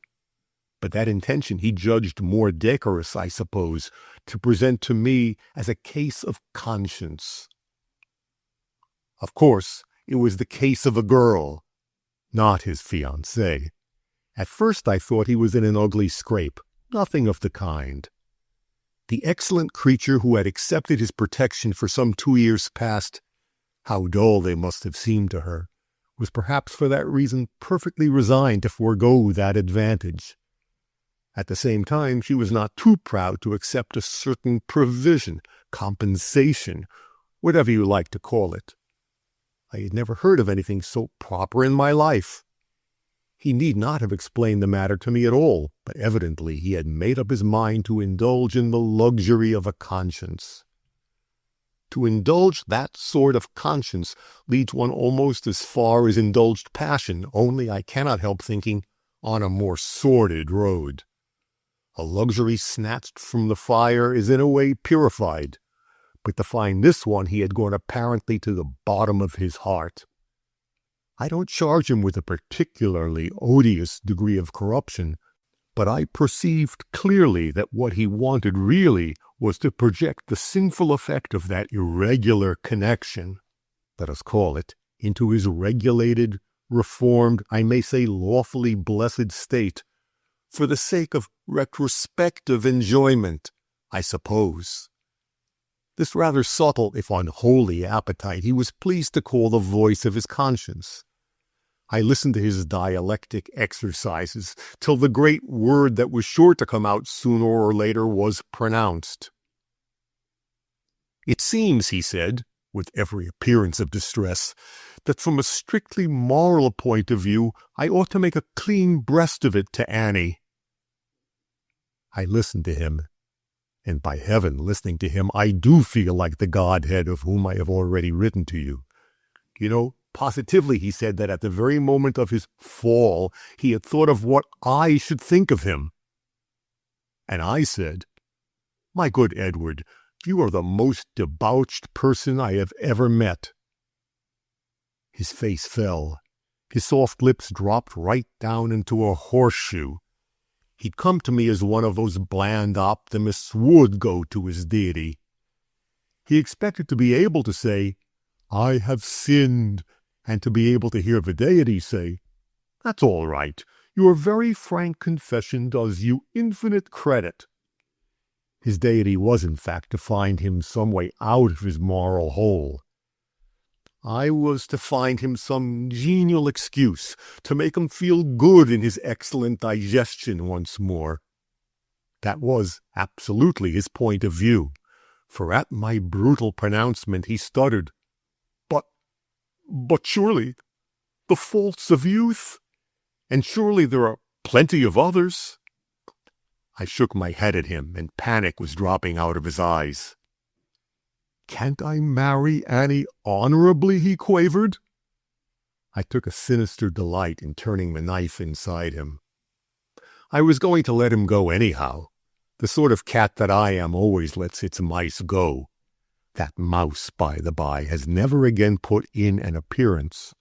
But that intention he judged more decorous, I suppose, to present to me as a case of conscience. Of course, it was the case of a girl, not his fiancée. At first I thought he was in an ugly scrape. Nothing of the kind. The excellent creature who had accepted his protection for some 2 years past, how dull they must have seemed to her, was perhaps for that reason perfectly resigned to forego that advantage. At the same time, she was not too proud to accept a certain provision, compensation, whatever you like to call it. I had never heard of anything so proper in my life. He need not have explained the matter to me at all, but evidently he had made up his mind to indulge in the luxury of a conscience. To indulge that sort of conscience leads one almost as far as indulged passion, only I cannot help thinking on a more sordid road. A luxury snatched from the fire is in a way purified, but to find this one he had gone apparently to the bottom of his heart. I don't charge him with a particularly odious degree of corruption, but I perceived clearly that what he wanted really was to project the sinful effect of that irregular connection, let us call it, into his regulated, reformed, I may say lawfully blessed state, for the sake of retrospective enjoyment, I suppose. This rather subtle, if unholy, appetite he was pleased to call the voice of his conscience. I listened to his dialectic exercises till the great word that was sure to come out sooner or later was pronounced. It seems, he said, with every appearance of distress, that from a strictly moral point of view I ought to make a clean breast of it to Annie. I listened to him. And by heaven, listening to him, I do feel like the Godhead of whom I have already written to you. You know, positively he said that at the very moment of his fall, he had thought of what I should think of him. And I said, "My good Edward, you are the most debauched person I have ever met." His face fell. His soft lips dropped right down into a horseshoe. He'd come to me as one of those bland optimists would go to his deity. He expected to be able to say, "I have sinned," and to be able to hear the deity say, "That's all right. Your very frank confession does you infinite credit." His deity was, in fact, to find him some way out of his moral hole. I was to find him some genial excuse to make him feel good in his excellent digestion once more. That was absolutely his point of view, for at my brutal pronouncement he stuttered, But surely, The faults of youth? And surely there are plenty of others." I shook my head at him, and panic was dropping out of his eyes. "Can't I marry Annie honorably?" he quavered. I took a sinister delight in turning the knife inside him. I was going to let him go anyhow. The sort of cat that I am always lets its mice go. That mouse, by the by, has never again put in an appearance.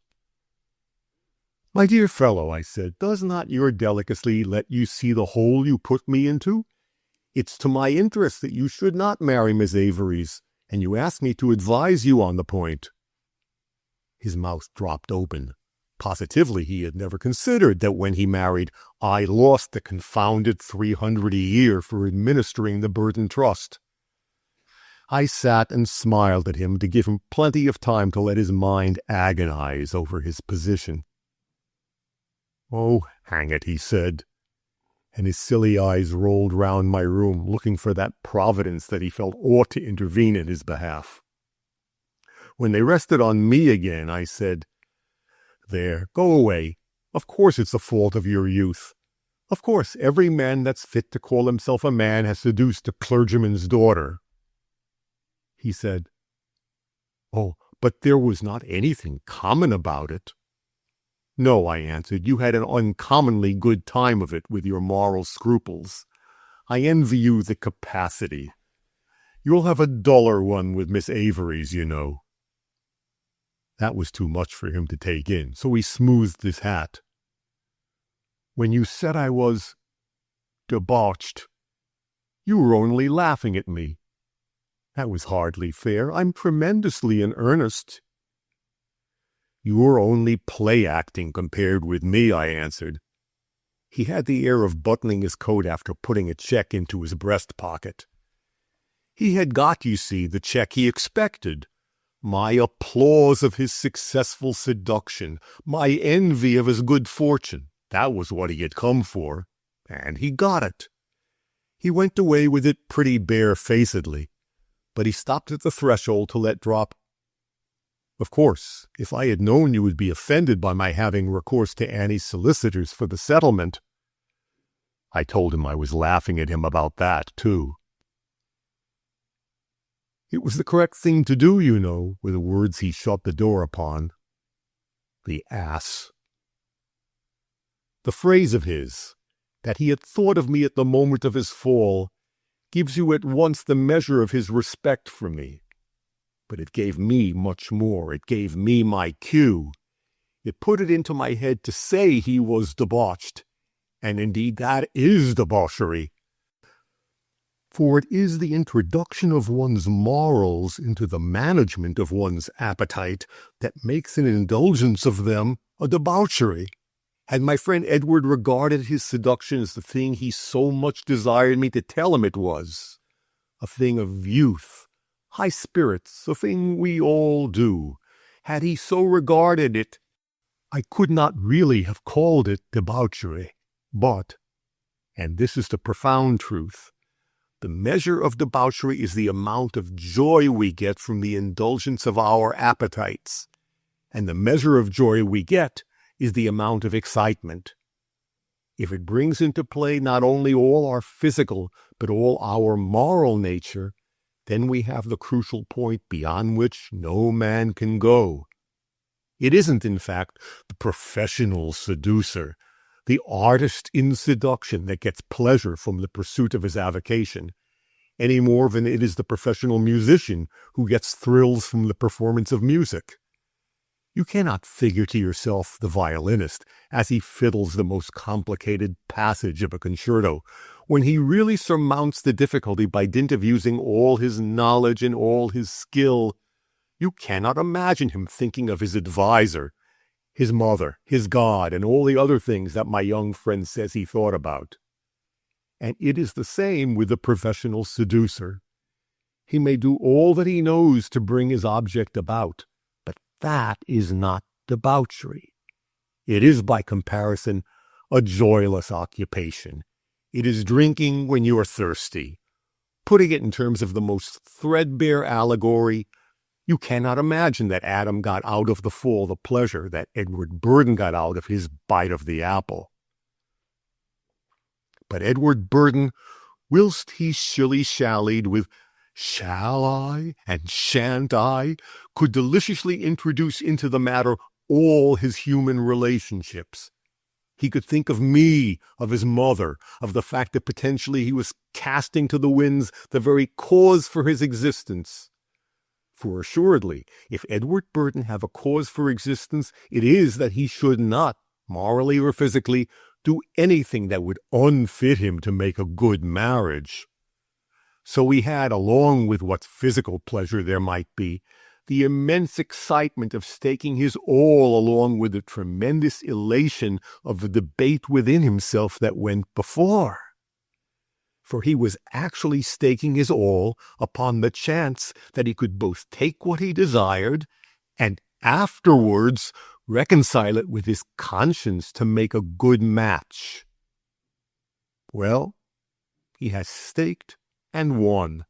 "My dear fellow," I said, "does not your delicacy let you see the hole you put me into? It's to my interest that you should not marry Miss Avery's, and you ask me to advise you on the point." His mouth dropped open. Positively, he had never considered that when he married, I lost the confounded 300 a year for administering the Burden Trust. I sat and smiled at him to give him plenty of time to let his mind agonize over his position. "Oh, hang it," he said, and his silly eyes rolled round my room, looking for that providence that he felt ought to intervene in his behalf. When they rested on me again, I said, "There, go away. Of course it's the fault of your youth. Of course every man that's fit to call himself a man has seduced a clergyman's daughter." He said, "Oh, but there was not anything common about it." "No," I answered, "you had an uncommonly good time of it with your moral scruples. I envy you the capacity. You'll have a duller one with Miss Avery's, you know." That was too much for him to take in, so he smoothed his hat. "When you said I was debauched, you were only laughing at me. That was hardly fair. I'm tremendously in earnest." "You're only play-acting compared with me," I answered. He had the air of buttoning his coat after putting a check into his breast pocket. He had got, you see, the check he expected. My applause of his successful seduction, my envy of his good fortune, that was what he had come for, and he got it. He went away with it pretty barefacedly, but he stopped at the threshold to let drop, "Of course, if I had known you would be offended by my having recourse to Annie's solicitors for the settlement." I told him I was laughing at him about that, too. "It was the correct thing to do, you know," were the words he shut the door upon. The ass. The phrase of his, that he had thought of me at the moment of his fall, gives you at once the measure of his respect for me. But it gave me much more. It gave me my cue. It put it into my head to say he was debauched. And indeed that is debauchery. For it is the introduction of one's morals into the management of one's appetite that makes an indulgence of them a debauchery. Had my friend Edward regarded his seduction as the thing he so much desired me to tell him it was, a thing of youth, high spirits, a thing we all do, had he so regarded it, I could not really have called it debauchery. But, and this is the profound truth, the measure of debauchery is the amount of joy we get from the indulgence of our appetites, and the measure of joy we get is the amount of excitement. If it brings into play not only all our physical, but all our moral nature, then we have the crucial point beyond which no man can go. It isn't, in fact, the professional seducer, the artist in seduction that gets pleasure from the pursuit of his avocation, any more than it is the professional musician who gets thrills from the performance of music. You cannot figure to yourself the violinist as he fiddles the most complicated passage of a concerto, when he really surmounts the difficulty by dint of using all his knowledge and all his skill. You cannot imagine him thinking of his adviser, his mother, his God, and all the other things that my young friend says he thought about. And it is the same with the professional seducer. He may do all that he knows to bring his object about, but that is not debauchery. It is, by comparison, a joyless occupation. It is drinking when you are thirsty. Putting it in terms of the most threadbare allegory, You cannot imagine that Adam got out of the fall the pleasure that Edward Burden got out of his bite of the apple. But Edward Burden, whilst he shilly-shallied with shall I and shan't I, could deliciously introduce into the matter all his human relationships. He could think of me, of his mother, of the fact that potentially he was casting to the winds the very cause for his existence. For assuredly, if Edward Burden have a cause for existence, it is that he should not, morally or physically, do anything that would unfit him to make a good marriage. So he had, along with what physical pleasure there might be, the immense excitement of staking his all, along with the tremendous elation of the debate within himself that went before. For he was actually staking his all upon the chance that he could both take what he desired and afterwards reconcile it with his conscience to make a good match. Well, he has staked and won.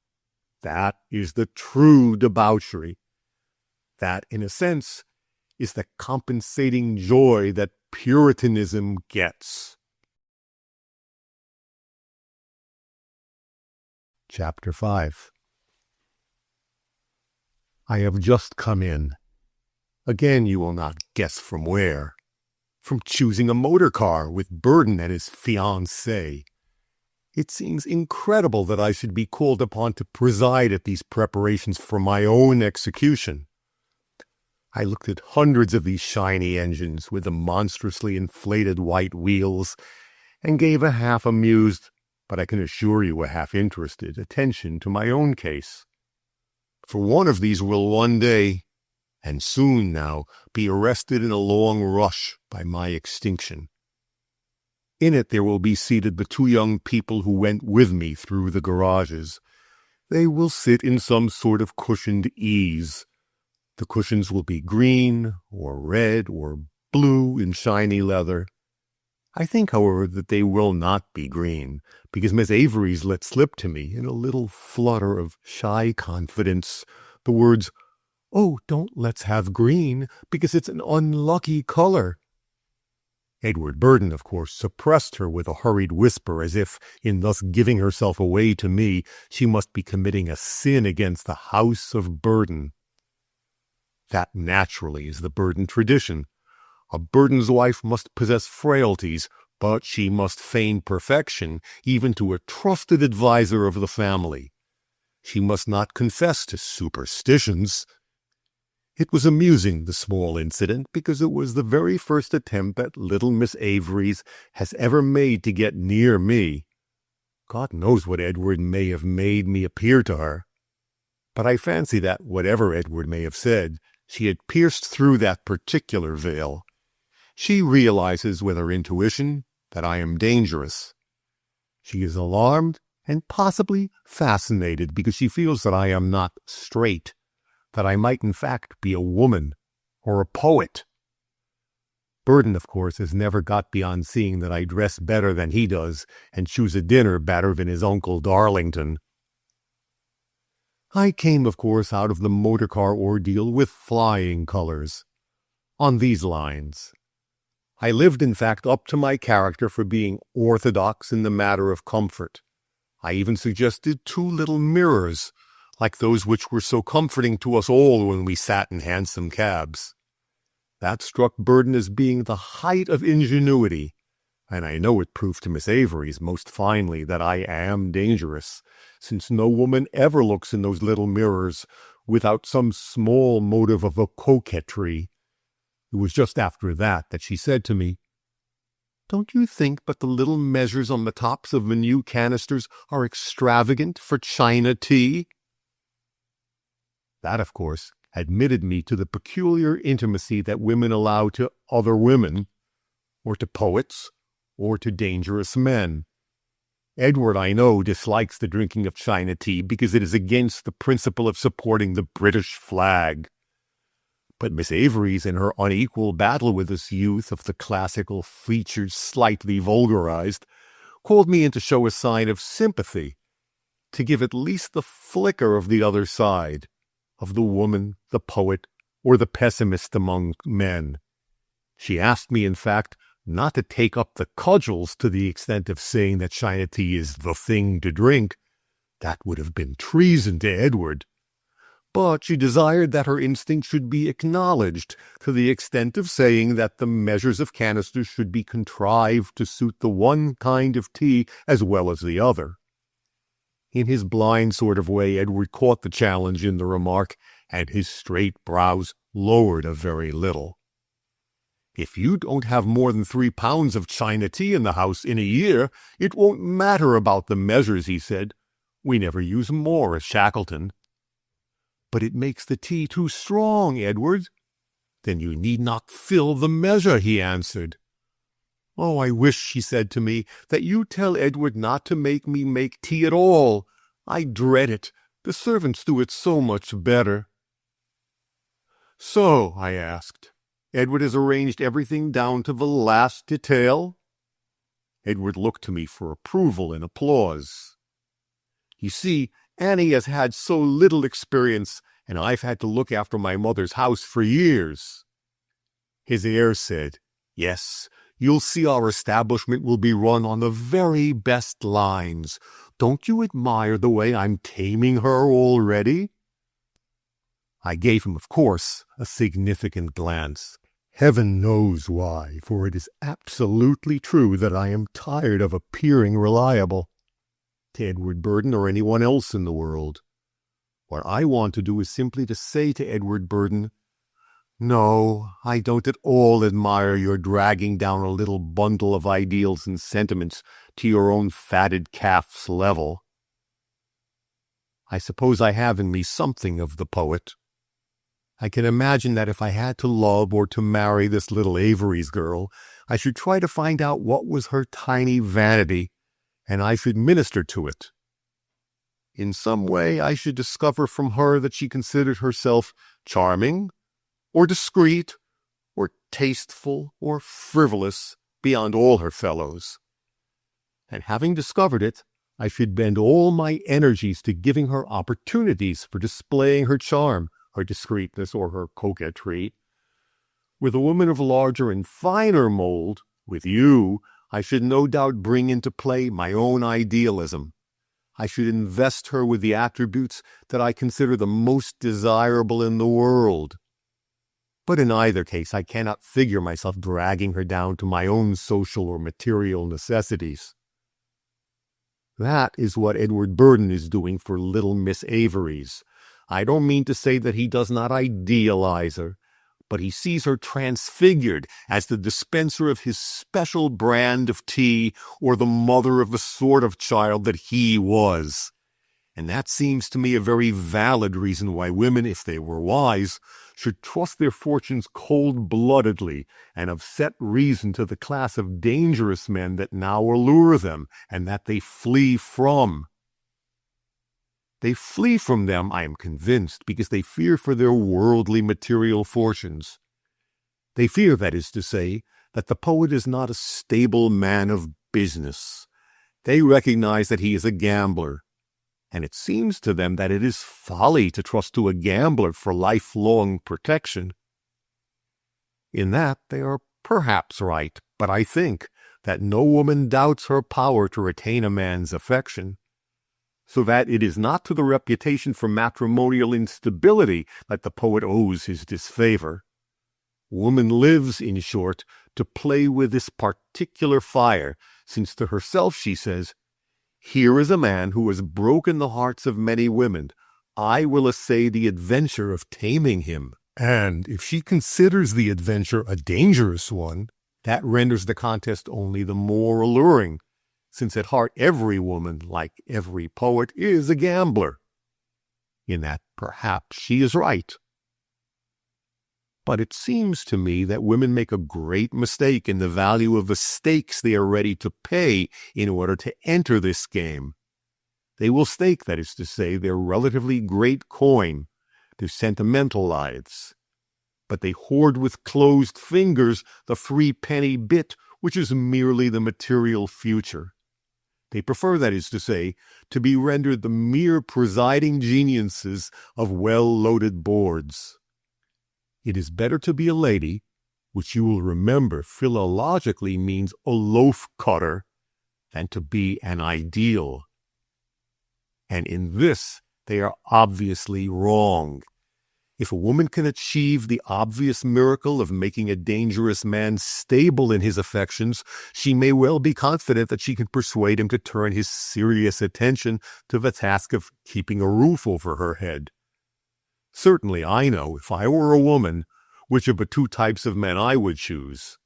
That is the true debauchery. That, in a sense, is the compensating joy that Puritanism gets. Chapter 5. I have just come in. Again, you will not guess from where. From choosing a motor car with Burden and his fiancée. It seems incredible that I should be called upon to preside at these preparations for my own execution. I looked at hundreds of these shiny engines with the monstrously inflated white wheels and gave a half-amused, but I can assure you a half-interested, attention to my own case. For one of these will one day, and soon now, be arrested in a long rush by my extinction. In it there will be seated the two young people who went with me through the garages. They will sit in some sort of cushioned ease. The cushions will be green, or red, or blue in shiny leather. I think, however, that they will not be green, because Miss Avery's let slip to me, in a little flutter of shy confidence, the words, "Oh, don't let's have green, because it's an unlucky color." Edward Burden, of course, suppressed her with a hurried whisper, as if, in thus giving herself away to me, she must be committing a sin against the house of Burden. That naturally is the Burden tradition. A Burden's wife must possess frailties, but she must feign perfection, even to a trusted adviser of the family. She must not confess to superstitions. It was amusing, the small incident, because it was the very first attempt that little Miss Avery's has ever made to get near me. God knows what Edward may have made me appear to her. But I fancy that, whatever Edward may have said, she had pierced through that particular veil. She realizes with her intuition that I am dangerous. She is alarmed and possibly fascinated because she feels that I am not straight, that I might in fact be a woman or a poet. Burden, of course, has never got beyond seeing that I dress better than he does and choose a dinner better than his Uncle Darlington. I came, of course, out of the motor car ordeal with flying colors. On these lines. I lived, in fact, up to my character for being orthodox in the matter of comfort. I even suggested 2 little mirrors, like those which were so comforting to us all when we sat in hansom cabs. That struck Burden as being the height of ingenuity, and I know it proved to Miss Avery's most finely that I am dangerous, since no woman ever looks in those little mirrors without some small motive of a coquetry. It was just after that she said to me, "Don't you think but the little measures on the tops of the new canisters are extravagant for China tea?" That, of course, admitted me to the peculiar intimacy that women allow to other women, or to poets, or to dangerous men. Edward, I know, dislikes the drinking of China tea because it is against the principle of supporting the British flag. But Miss Avery's, in her unequal battle with this youth of the classical features slightly vulgarized, called me in to show a sign of sympathy, to give at least the flicker of the other side, of the woman, the poet, or the pessimist among men. She asked me, in fact, not to take up the cudgels to the extent of saying that China tea is the thing to drink. That would have been treason to Edward. But she desired that her instinct should be acknowledged to the extent of saying that the measures of canisters should be contrived to suit the one kind of tea as well as the other. In his blind sort of way, Edward caught the challenge in the remark, and his straight brows lowered a very little. "If you don't have more than 3 pounds of China tea in the house in a year, it won't matter about the measures," he said. "We never use more at Shackleton." "But it makes the tea too strong, Edward." "Then you need not fill the measure," he answered. "Oh, I wish," she said to me, "that you tell Edward not to make me make tea at all. I dread it. The servants do it so much better." "So," I asked, "Edward has arranged everything down to the last detail?" Edward looked to me for approval and applause. "You see, Annie has had so little experience, and I've had to look after my mother's house for years." His heir said, "Yes, you'll see our establishment will be run on the very best lines. Don't you admire the way I'm taming her already?" I gave him, of course, a significant glance. Heaven knows why, for it is absolutely true that I am tired of appearing reliable to Edward Burden or anyone else in the world. What I want to do is simply to say to Edward Burden, "No, I don't at all admire your dragging down a little bundle of ideals and sentiments to your own fatted calf's level." I suppose I have in me something of the poet. I can imagine that if I had to love or to marry this little Avery's girl, I should try to find out what was her tiny vanity, and I should minister to it. In some way I should discover from her that she considered herself charming, or discreet, or tasteful, or frivolous beyond all her fellows. And having discovered it, I should bend all my energies to giving her opportunities for displaying her charm, her discreetness, or her coquetry. With a woman of larger and finer mold, with you, I should no doubt bring into play my own idealism. I should invest her with the attributes that I consider the most desirable in the world. But in either case, I cannot figure myself dragging her down to my own social or material necessities. That is what Edward Burden is doing for little Miss Avery's. I don't mean to say that he does not idealize her, but he sees her transfigured as the dispenser of his special brand of tea, or the mother of the sort of child that he was. And that seems to me a very valid reason why women, if they were wise, should trust their fortunes cold-bloodedly, and of set reason to the class of dangerous men that now allure them, and that they flee from. They flee from them, I am convinced, because they fear for their worldly material fortunes. They fear, that is to say, that the poet is not a stable man of business. They recognize that he is a gambler, and it seems to them that it is folly to trust to a gambler for lifelong protection. In that they are perhaps right, but I think that no woman doubts her power to retain a man's affection, so that it is not to the reputation for matrimonial instability that the poet owes his disfavor. Woman lives, in short, to play with this particular fire, since to herself she says, "Here is a man who has broken the hearts of many women. I will essay the adventure of taming him." And if she considers the adventure a dangerous one, that renders the contest only the more alluring, since at heart every woman, like every poet, is a gambler. In that perhaps she is right. But it seems to me that women make a great mistake in the value of the stakes they are ready to pay in order to enter this game. They will stake, that is to say, their relatively great coin, their sentimental lives. But they hoard with closed fingers the 3-penny bit, which is merely the material future. They prefer, that is to say, to be rendered the mere presiding geniuses of well-loaded boards. It is better to be a lady, which you will remember philologically means a loaf-cutter, than to be an ideal. And in this, they are obviously wrong. If a woman can achieve the obvious miracle of making a dangerous man stable in his affections, she may well be confident that she can persuade him to turn his serious attention to the task of keeping a roof over her head. Certainly, I know, if I were a woman, which of the two types of men I would choose.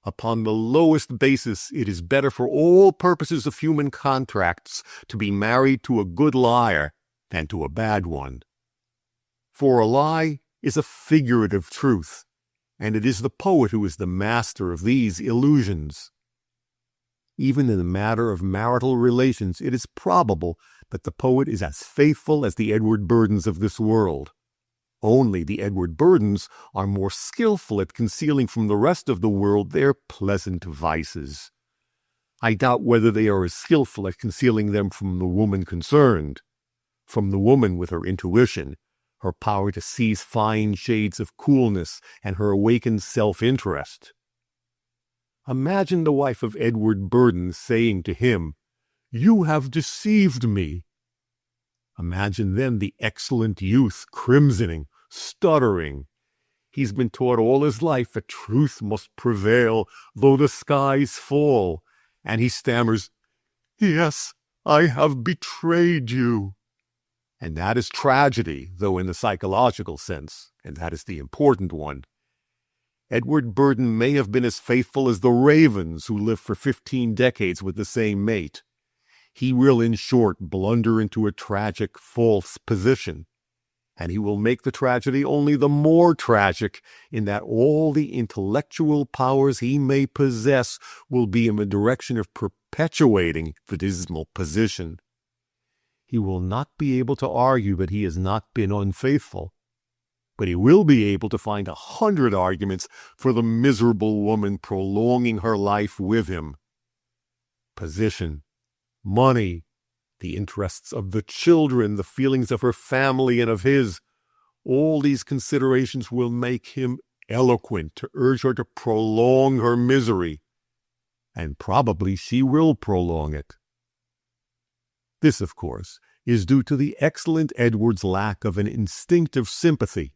Upon the lowest basis, it is better for all purposes of human contracts to be married to a good liar than to a bad one. For a lie is a figurative truth, and it is the poet who is the master of these illusions. Even in the matter of marital relations, it is probable that the poet is as faithful as the Edward Burdens of this world. Only the Edward Burdens are more skillful at concealing from the rest of the world their pleasant vices. I doubt whether they are as skillful at concealing them from the woman concerned, from the woman with her intuition, her power to seize fine shades of coolness, and her awakened self-interest. Imagine the wife of Edward Burden saying to him, "You have deceived me." Imagine then the excellent youth crimsoning, stuttering. He's been taught all his life that truth must prevail, though the skies fall, and he stammers, "Yes, I have betrayed you." And that is tragedy, though in the psychological sense, and that is the important one. Edward Burden may have been as faithful as the ravens who lived for 15 decades with the same mate. He will, in short, blunder into a tragic, false position. And he will make the tragedy only the more tragic in that all the intellectual powers he may possess will be in the direction of perpetuating the dismal position. He will not be able to argue that he has not been unfaithful, but he will be able to find 100 arguments for the miserable woman prolonging her life with him. Position, money, the interests of the children, the feelings of her family and of his, all these considerations will make him eloquent to urge her to prolong her misery, and probably she will prolong it. This, of course, is due to the excellent Edward's lack of an instinctive sympathy.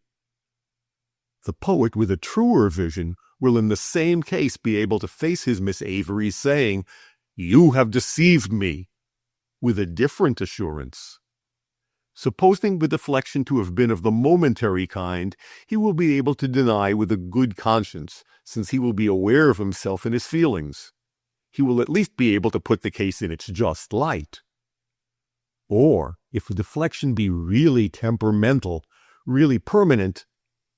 The poet with a truer vision will in the same case be able to face his Miss Avery saying, "You have deceived me," with a different assurance. Supposing the deflection to have been of the momentary kind, he will be able to deny with a good conscience, since he will be aware of himself and his feelings. He will at least be able to put the case in its just light. Or, if the deflection be really temperamental, really permanent,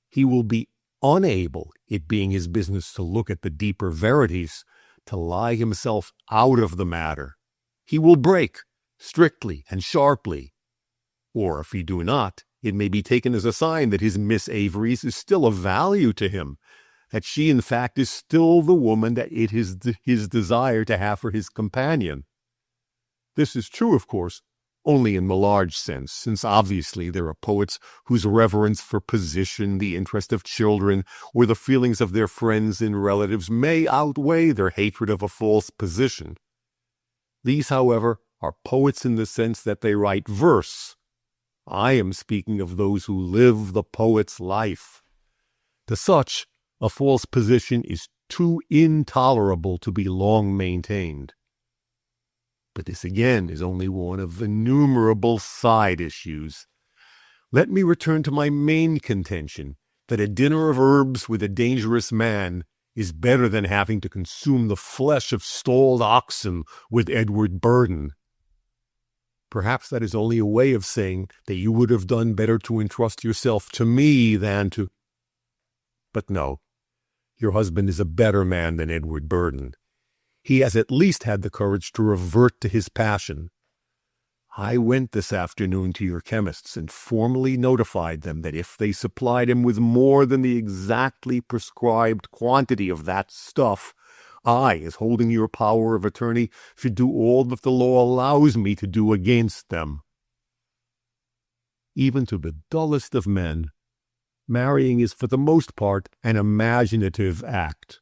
he will be unable, it being his business to look at the deeper verities, to lie himself out of the matter. He will break, strictly and sharply. Or, if he do not, it may be taken as a sign that his Miss Avery's is still of value to him, that she, in fact, is still the woman that it is his desire to have for his companion. This is true, of course, only in the large sense, since obviously there are poets whose reverence for position, the interest of children, or the feelings of their friends and relatives may outweigh their hatred of a false position. These, however, are poets in the sense that they write verse. I am speaking of those who live the poet's life. To such, a false position is too intolerable to be long maintained. But this again is only one of innumerable side issues. Let me return to my main contention, that a dinner of herbs with a dangerous man is better than having to consume the flesh of stalled oxen with Edward Burden. Perhaps that is only a way of saying that you would have done better to entrust yourself to me than to... But no, your husband is a better man than Edward Burden. He has at least had the courage to revert to his passion. I went this afternoon to your chemists and formally notified them that if they supplied him with more than the exactly prescribed quantity of that stuff, I, as holding your power of attorney, should do all that the law allows me to do against them. Even to the dullest of men, marrying is for the most part an imaginative act.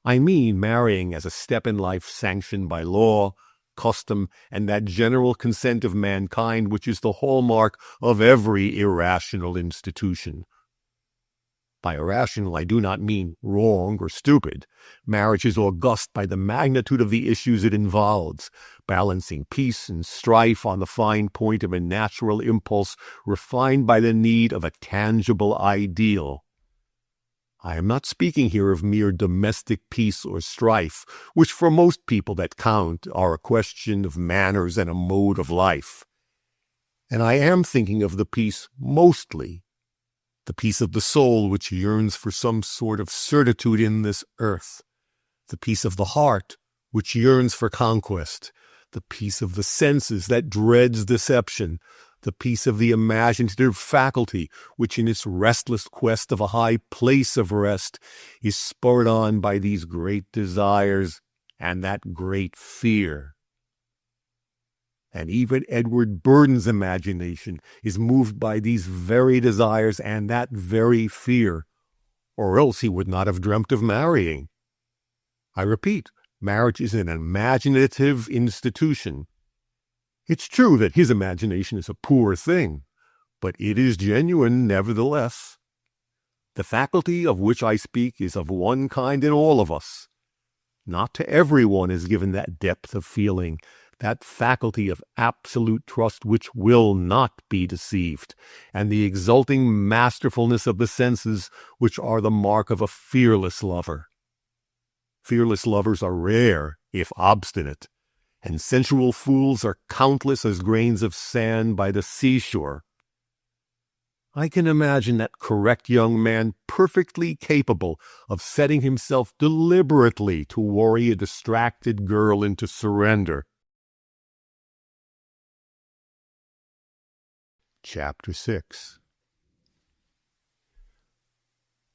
I mean marrying as a step in life sanctioned by law, custom, and that general consent of mankind which is the hallmark of every irrational institution. By irrational, I do not mean wrong or stupid. Marriage is august by the magnitude of the issues it involves, balancing peace and strife on the fine point of a natural impulse refined by the need of a tangible ideal. I am not speaking here of mere domestic peace or strife, which for most people that count are a question of manners and a mode of life. And I am thinking of the peace mostly, the peace of the soul which yearns for some sort of certitude in this earth, the peace of the heart which yearns for conquest, the peace of the senses that dreads deception, the peace of the imaginative faculty, which in its restless quest of a high place of rest is spurred on by these great desires and that great fear. And even Edward Burden's imagination is moved by these very desires and that very fear, or else he would not have dreamt of marrying. I repeat, marriage is an imaginative institution. It's true that his imagination is a poor thing, but it is genuine nevertheless. The faculty of which I speak is of one kind in all of us. Not to everyone is given that depth of feeling, that faculty of absolute trust which will not be deceived, and the exulting masterfulness of the senses which are the mark of a fearless lover. Fearless lovers are rare, if obstinate, and sensual fools are countless as grains of sand by the seashore. I can imagine that correct young man perfectly capable of setting himself deliberately to worry a distracted girl into surrender. Chapter 6.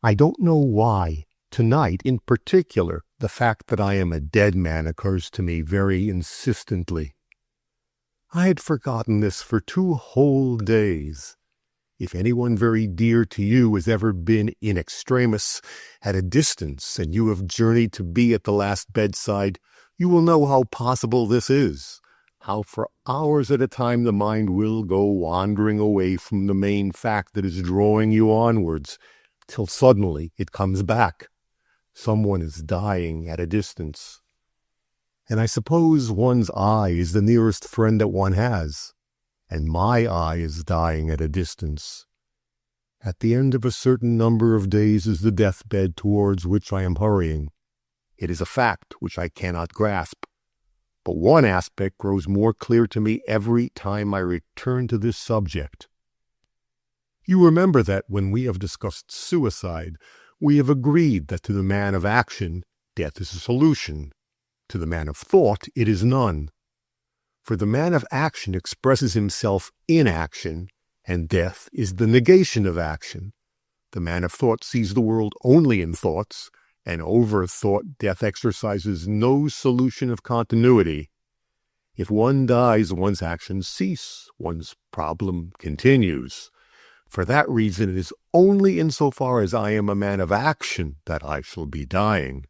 I don't know why, tonight in particular, the fact that I am a dead man occurs to me very insistently. I had forgotten this for 2 whole days. If anyone very dear to you has ever been in extremis, at a distance, and you have journeyed to be at the last bedside, you will know how possible this is, how for hours at a time the mind will go wandering away from the main fact that is drawing you onwards, till suddenly it comes back. Someone is dying at a distance. And I suppose one's eye is the nearest friend that one has, and my eye is dying at a distance. At the end of a certain number of days is the deathbed towards which I am hurrying. It is a fact which I cannot grasp, but one aspect grows more clear to me every time I return to this subject. You remember that when we have discussed suicide, we have agreed that to the man of action, death is a solution. To the man of thought, it is none. For the man of action expresses himself in action, and death is the negation of action. The man of thought sees the world only in thoughts, and over thought death exercises no solution of continuity. If one dies, one's actions cease, one's problem continues. For that reason, it is only insofar as I am a man of action that I shall be dying.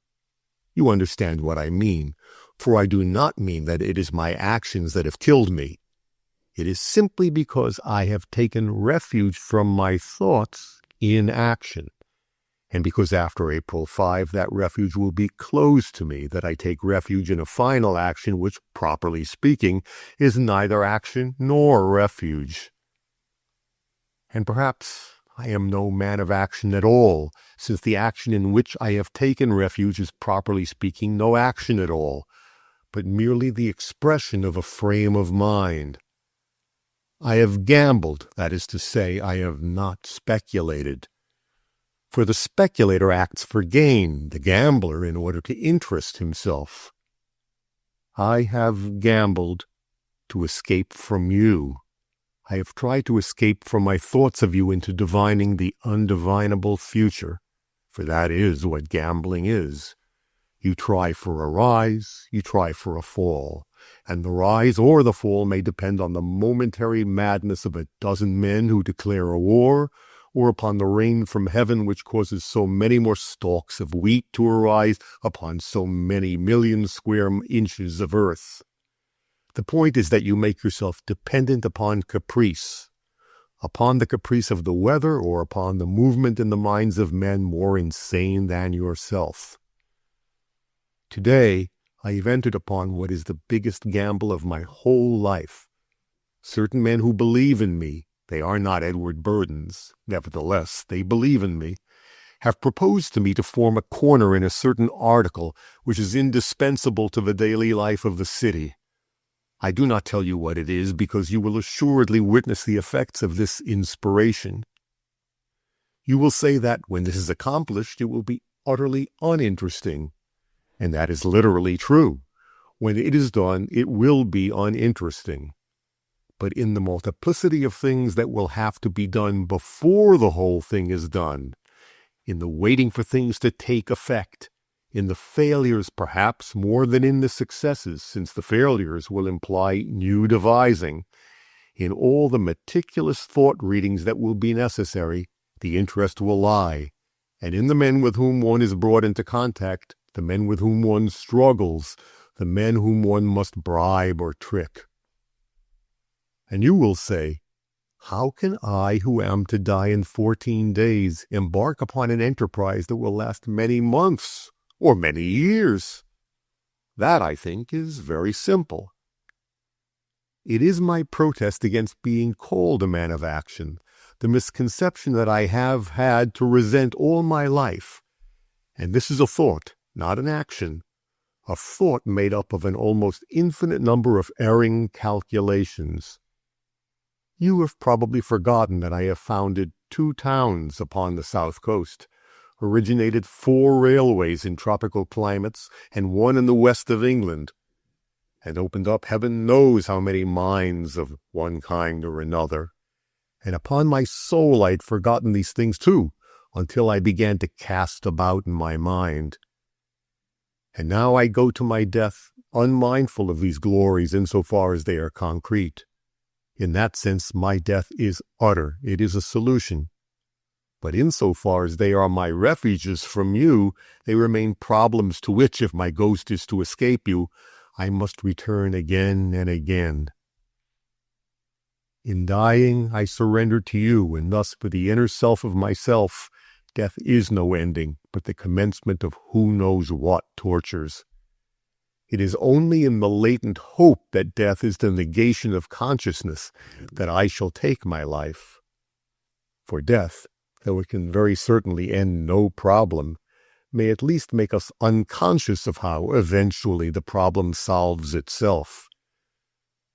You understand what I mean, for I do not mean that it is my actions that have killed me. It is simply because I have taken refuge from my thoughts in action, and because after April 5 that refuge will be closed to me, that I take refuge in a final action which, properly speaking, is neither action nor refuge. And perhaps I am no man of action at all, since the action in which I have taken refuge is, properly speaking, no action at all, but merely the expression of a frame of mind. I have gambled, that is to say, I have not speculated. For the speculator acts for gain, the gambler in order to interest himself. I have gambled to escape from you. I have tried to escape from my thoughts of you into divining the undivinable future, for that is what gambling is. You try for a rise, you try for a fall, and the rise or the fall may depend on the momentary madness of a dozen men who declare a war, or upon the rain from heaven which causes so many more stalks of wheat to arise upon so many million square inches of earth. The point is that you make yourself dependent upon caprice, upon the caprice of the weather, or upon the movement in the minds of men more insane than yourself. Today, I have entered upon what is the biggest gamble of my whole life. Certain men who believe in me, they are not Edward Burdens, nevertheless, they believe in me, have proposed to me to form a corner in a certain article which is indispensable to the daily life of the city. I do not tell you what it is, because you will assuredly witness the effects of this inspiration. You will say that when this is accomplished, it will be utterly uninteresting. And that is literally true. When it is done, it will be uninteresting. But in the multiplicity of things that will have to be done before the whole thing is done, in the waiting for things to take effect, in the failures perhaps more than in the successes, since the failures will imply new devising, in all the meticulous thought readings that will be necessary, the interest will lie, and in the men with whom one is brought into contact, the men with whom one struggles, the men whom one must bribe or trick. And you will say, how can I, who am to die in 14 days, embark upon an enterprise that will last many months or many years? That, I think, is very simple. It is my protest against being called a man of action, the misconception that I have had to resent all my life. And this is a thought, not an action, a thought made up of an almost infinite number of erring calculations. You have probably forgotten that I have founded 2 towns upon the south coast, originated 4 railways in tropical climates, and 1 in the west of England, and opened up heaven knows how many mines of one kind or another. And upon my soul I had forgotten these things too, until I began to cast about in my mind. And now I go to my death unmindful of these glories insofar as they are concrete. In that sense, my death is utter. It is a solution. But insofar as they are my refuges from you, they remain problems to which, if my ghost is to escape you, I must return again and again. In dying, I surrender to you, and thus for the inner self of myself, death is no ending, but the commencement of who knows what tortures. It is only in the latent hope that death is the negation of consciousness that I shall take my life. For death, though it can very certainly end no problem, may at least make us unconscious of how eventually the problem solves itself.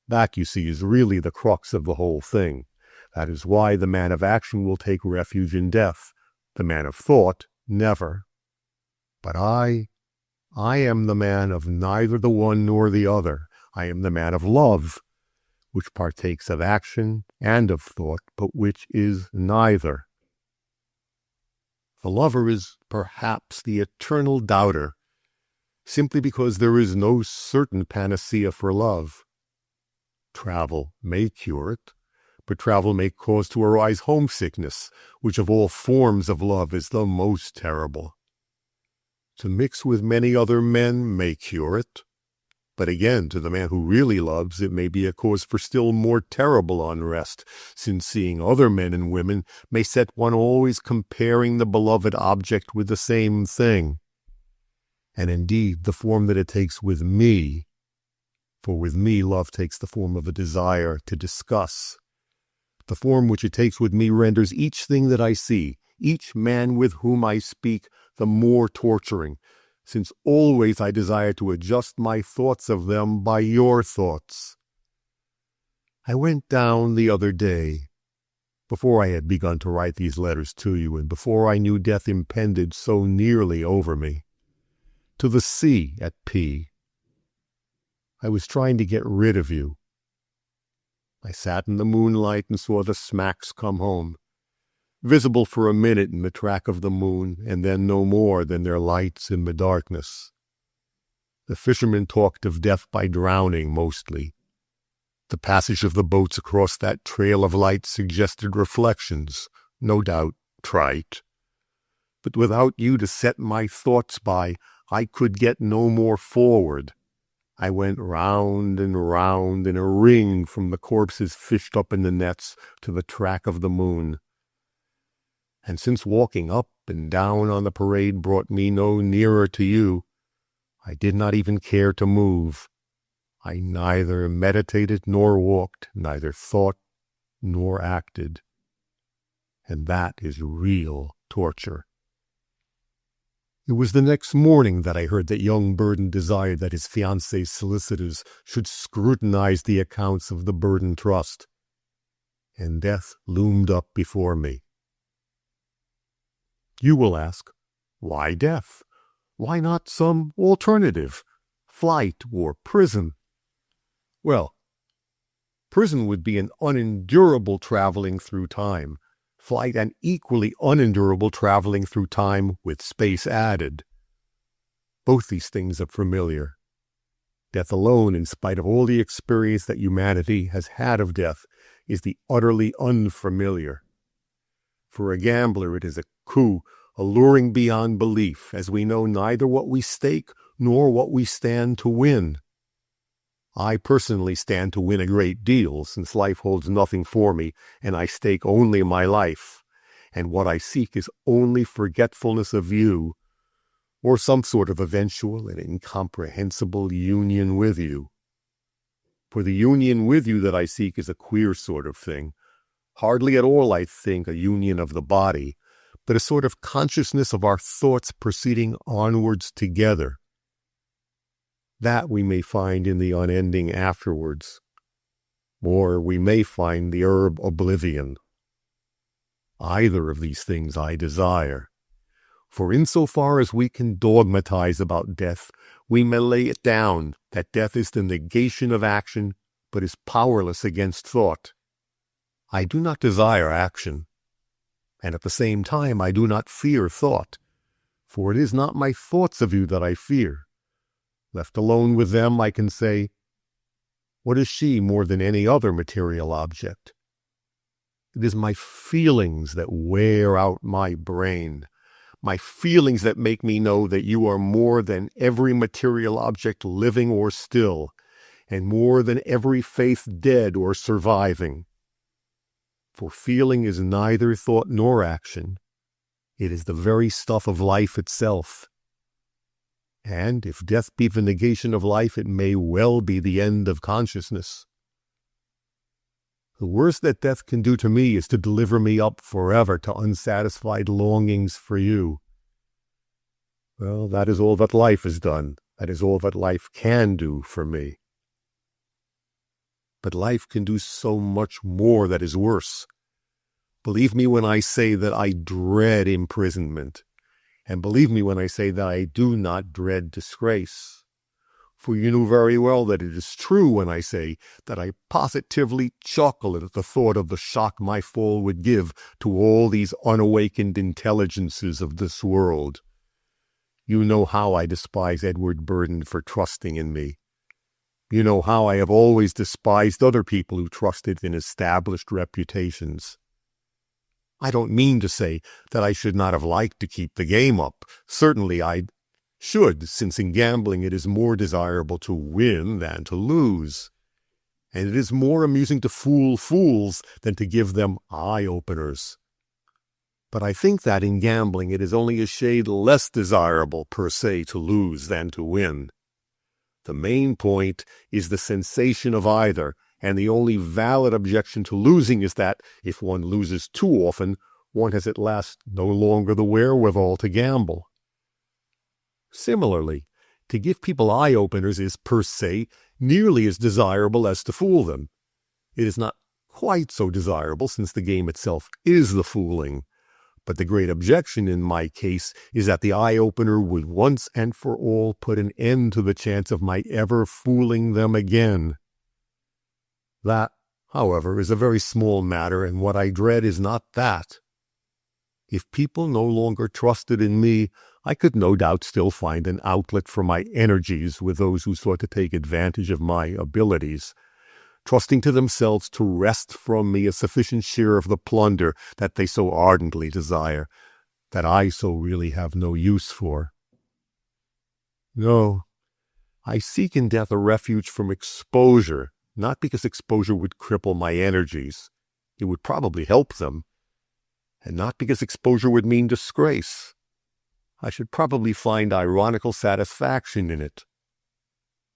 That, you see, is really the crux of the whole thing. That is why the man of action will take refuge in death, the man of thought never. But I am the man of neither the one nor the other. I am the man of love, which partakes of action and of thought, but which is neither. The lover is perhaps the eternal doubter, simply because there is no certain panacea for love. Travel may cure it, but travel may cause to arise homesickness, which of all forms of love is the most terrible. To mix with many other men may cure it, but again, to the man who really loves, it may be a cause for still more terrible unrest, since seeing other men and women may set one always comparing the beloved object with the same thing. And indeed, the form that it takes with me, for with me love takes the form of a desire to discuss. The form which it takes with me renders each thing that I see, each man with whom I speak, the more torturing, since always I desire to adjust my thoughts of them by your thoughts. I went down the other day, before I had begun to write these letters to you, and before I knew death impended so nearly over me, to the sea at P. I was trying to get rid of you. I sat in the moonlight and saw the smacks come home, visible for a minute in the track of the moon, and then no more than their lights in the darkness. The fishermen talked of death by drowning mostly. The passage of the boats across that trail of light suggested reflections, no doubt trite. But without you to set my thoughts by, I could get no more forward. I went round and round in a ring from the corpses fished up in the nets to the track of the moon. And since walking up and down on the parade brought me no nearer to you, I did not even care to move. I neither meditated nor walked, neither thought nor acted. And that is real torture. It was the next morning that I heard that young Burden desired that his fiancée's solicitors should scrutinize the accounts of the Burden Trust, and death loomed up before me. You will ask, why death? Why not some alternative, flight or prison? Well, prison would be an unendurable traveling through time, flight an equally unendurable traveling through time with space added. Both these things are familiar. Death alone, in spite of all the experience that humanity has had of death, is the utterly unfamiliar. For a gambler, it is a coup, alluring beyond belief, as we know neither what we stake nor what we stand to win. I personally stand to win a great deal, since life holds nothing for me, and I stake only my life, and what I seek is only forgetfulness of you, or some sort of eventual and incomprehensible union with you. For the union with you that I seek is a queer sort of thing, hardly at all, I think, a union of the body, but a sort of consciousness of our thoughts proceeding onwards together. That we may find in the unending afterwards, or we may find the herb oblivion. Either of these things I desire, for insofar as we can dogmatize about death, we may lay it down that death is the negation of action, but is powerless against thought. I do not desire action, and at the same time I do not fear thought, for it is not my thoughts of you that I fear. Left alone with them, I can say, what is she more than any other material object? It is my feelings that wear out my brain, my feelings that make me know that you are more than every material object living or still, and more than every faith dead or surviving. For feeling is neither thought nor action. It is the very stuff of life itself. And if death be the negation of life, it may well be the end of consciousness. The worst that death can do to me is to deliver me up forever to unsatisfied longings for you. Well, that is all that life has done. That is all that life can do for me. But life can do so much more that is worse. Believe me when I say that I dread imprisonment. And believe me when I say that I do not dread disgrace. For you know very well that it is true when I say that I positively chuckle at the thought of the shock my fall would give to all these unawakened intelligences of this world. You know how I despise Edward Burden for trusting in me. You know how I have always despised other people who trusted in established reputations. I don't mean to say that I should not have liked to keep the game up. Certainly I should, since in gambling it is more desirable to win than to lose. And it is more amusing to fool fools than to give them eye-openers. But I think that in gambling it is only a shade less desirable per se to lose than to win. The main point is the sensation of either, and the only valid objection to losing is that, if one loses too often, one has at last no longer the wherewithal to gamble. Similarly, to give people eye-openers is, per se, nearly as desirable as to fool them. It is not quite so desirable, since the game itself is the fooling. But the great objection in my case is that the eye-opener would once and for all put an end to the chance of my ever fooling them again. That, however, is a very small matter, and what I dread is not that. If people no longer trusted in me, I could no doubt still find an outlet for my energies with those who sought to take advantage of my abilities, trusting to themselves to wrest from me a sufficient share of the plunder that they so ardently desire, that I so really have no use for. No, I seek in death a refuge from exposure, not because exposure would cripple my energies. It would probably help them. And not because exposure would mean disgrace. I should probably find ironical satisfaction in it.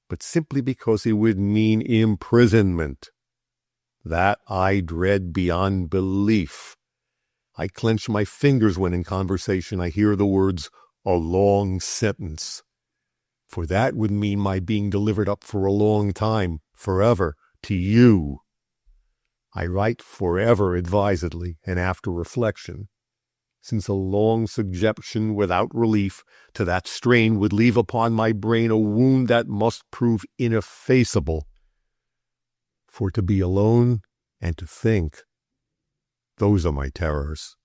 But simply because it would mean imprisonment. That I dread beyond belief. I clench my fingers when in conversation I hear the words, a long sentence. For that would mean my being delivered up for a long time, forever, to you. I write forever advisedly and after reflection, since a long subjection without relief to that strain would leave upon my brain a wound that must prove ineffaceable. For to be alone and to think, those are my terrors.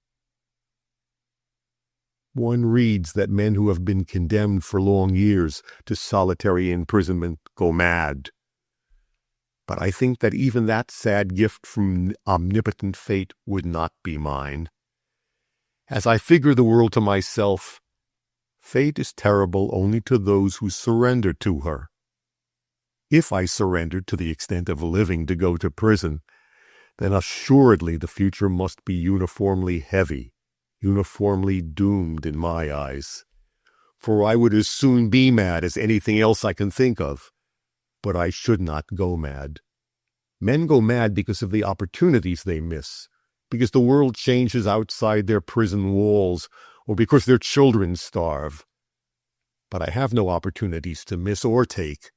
One reads that men who have been condemned for long years to solitary imprisonment go mad. But I think that even that sad gift from omnipotent fate would not be mine. As I figure the world to myself, fate is terrible only to those who surrender to her. If I surrendered to the extent of living to go to prison, then assuredly the future must be uniformly heavy, uniformly doomed in my eyes. For I would as soon be mad as anything else I can think of. But I should not go mad. Men go mad because of the opportunities they miss, because the world changes outside their prison walls, or because their children starve. But I have no opportunities to miss or take.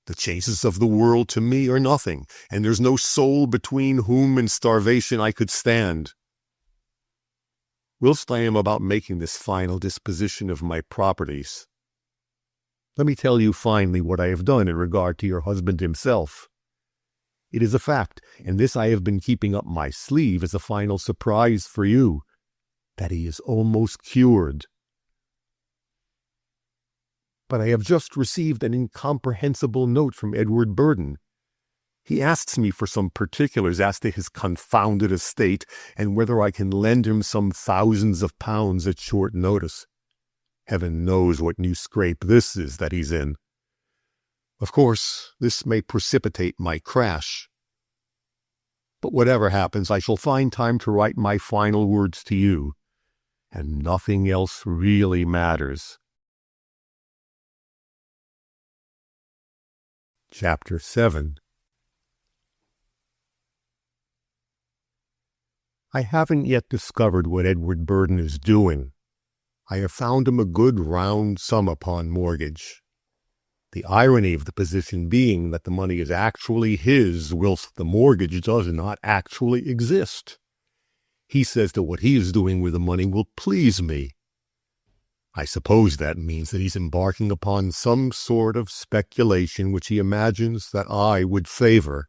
The changes of the world to me are nothing, and there's no soul between whom and starvation I could stand. Whilst I am about making this final disposition of my properties, let me tell you finally what I have done in regard to your husband himself. It is a fact, and this I have been keeping up my sleeve as a final surprise for you, that he is almost cured. But I have just received an incomprehensible note from Edward Burden. He asks me for some particulars as to his confounded estate, and whether I can lend him some thousands of pounds at short notice. Heaven knows what new scrape this is that he's in. Of course, this may precipitate my crash. But whatever happens, I shall find time to write my final words to you, and nothing else really matters. Chapter 7. I haven't yet discovered what Edward Burden is doing. I have found him a good round sum upon mortgage. The irony of the position being that the money is actually his, whilst the mortgage does not actually exist. He says that what he is doing with the money will please me. I suppose that means that he's embarking upon some sort of speculation which he imagines that I would favor.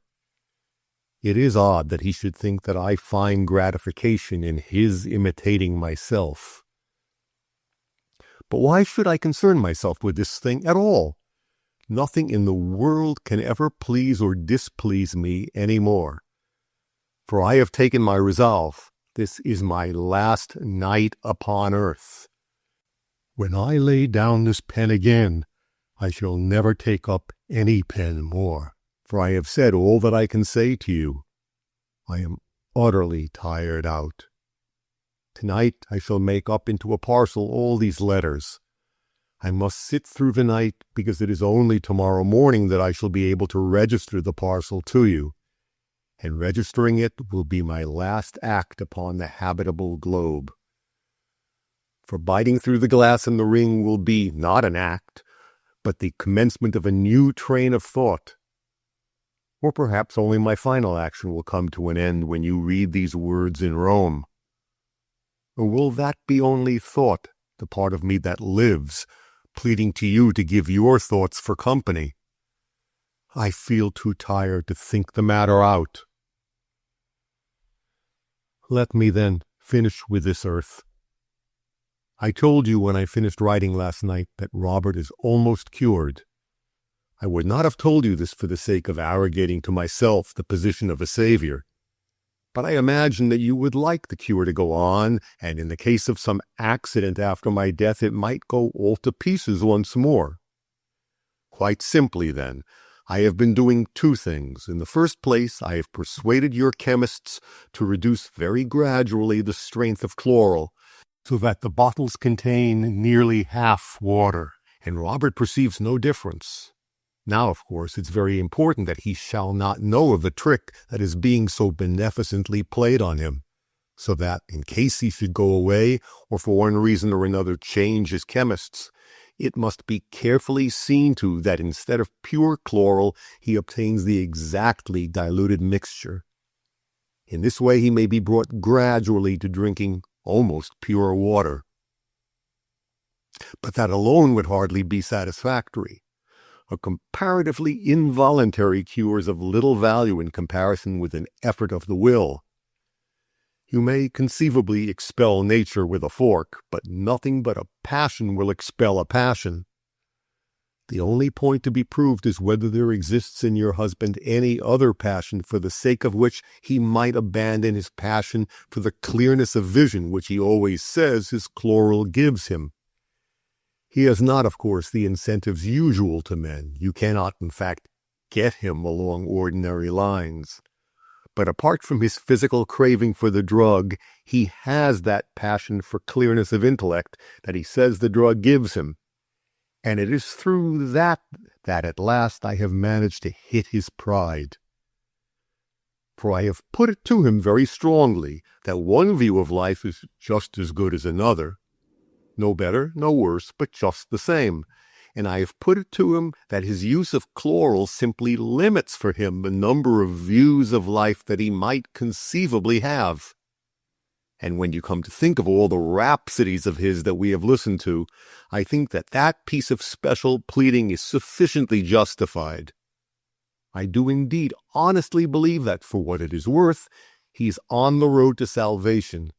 It is odd that he should think that I find gratification in his imitating myself. But why should I concern myself with this thing at all? Nothing in the world can ever please or displease me any more. For I have taken my resolve. This is my last night upon earth. When I lay down this pen again, I shall never take up any pen more. For I have said all that I can say to you. I am utterly tired out. Tonight I shall make up into a parcel all these letters. I must sit through the night, because it is only tomorrow morning that I shall be able to register the parcel to you, and registering it will be my last act upon the habitable globe. For biting through the glass in the ring will be not an act, but the commencement of a new train of thought. Or perhaps only my final action will come to an end when you read these words in Rome. Or will that be only thought, the part of me that lives, pleading to you to give your thoughts for company? I feel too tired to think the matter out. Let me then finish with this earth, I told you when I finished writing last night that Robert is almost cured. I would not have told you this for the sake of arrogating to myself the position of a savior. But I imagine that you would like the cure to go on, and in the case of some accident after my death, it might go all to pieces once more. Quite simply, then, I have been doing two things. In the first place, I have persuaded your chemists to reduce very gradually the strength of chloral, so that the bottles contain nearly half water, and Robert perceives no difference. Now, of course, it's very important that he shall not know of the trick that is being so beneficently played on him, so that, in case he should go away, or for one reason or another change his chemists, it must be carefully seen to that instead of pure chloral, he obtains the exactly diluted mixture. In this way he may be brought gradually to drinking almost pure water. But that alone would hardly be satisfactory. A comparatively involuntary cure is of little value in comparison with an effort of the will. You may conceivably expel nature with a fork, but nothing but a passion will expel a passion. The only point to be proved is whether there exists in your husband any other passion for the sake of which he might abandon his passion for the clearness of vision which he always says his chloral gives him. He has not, of course, the incentives usual to men. You cannot, in fact, get him along ordinary lines. But apart from his physical craving for the drug, he has that passion for clearness of intellect that he says the drug gives him. And it is through that at last I have managed to hit his pride. For I have put it to him very strongly that one view of life is just as good as another. No better, no worse, but just the same. And I have put it to him that his use of chloral simply limits for him the number of views of life that he might conceivably have. And when you come to think of all the rhapsodies of his that we have listened to, I think that that piece of special pleading is sufficiently justified. I do indeed honestly believe that, for what it is worth, he is on the road to salvation.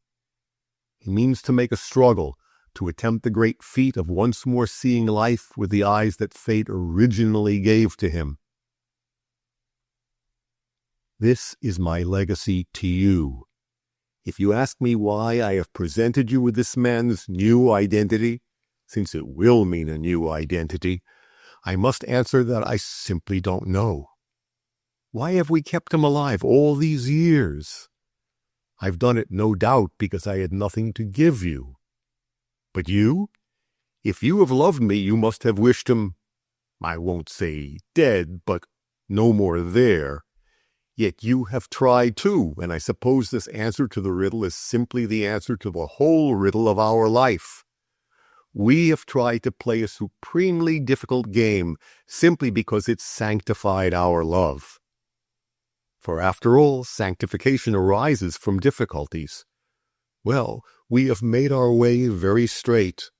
He means to make a struggle, to attempt the great feat of once more seeing life with the eyes that fate originally gave to him. This is my legacy to you. If you ask me why I have presented you with this man's new identity, since it will mean a new identity, I must answer that I simply don't know. Why have we kept him alive all these years? I've done it, no doubt, because I had nothing to give you. But you? If you have loved me, you must have wished him, I won't say dead, but no more there. Yet you have tried too, and I suppose this answer to the riddle is simply the answer to the whole riddle of our life. We have tried to play a supremely difficult game simply because it sanctified our love. For after all, sanctification arises from difficulties. Well, we have made our way very straight,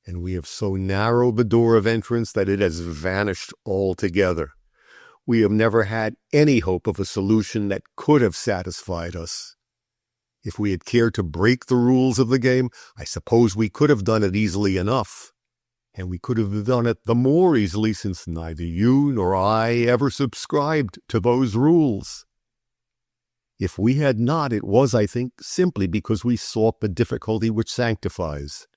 and we have so narrowed the door of entrance that it has vanished altogether. We have never had any hope of a solution that could have satisfied us. If we had cared to break the rules of the game, I suppose we could have done it easily enough. And we could have done it the more easily since neither you nor I ever subscribed to those rules. If we had not, it was, I think, simply because we sought the difficulty which sanctifies.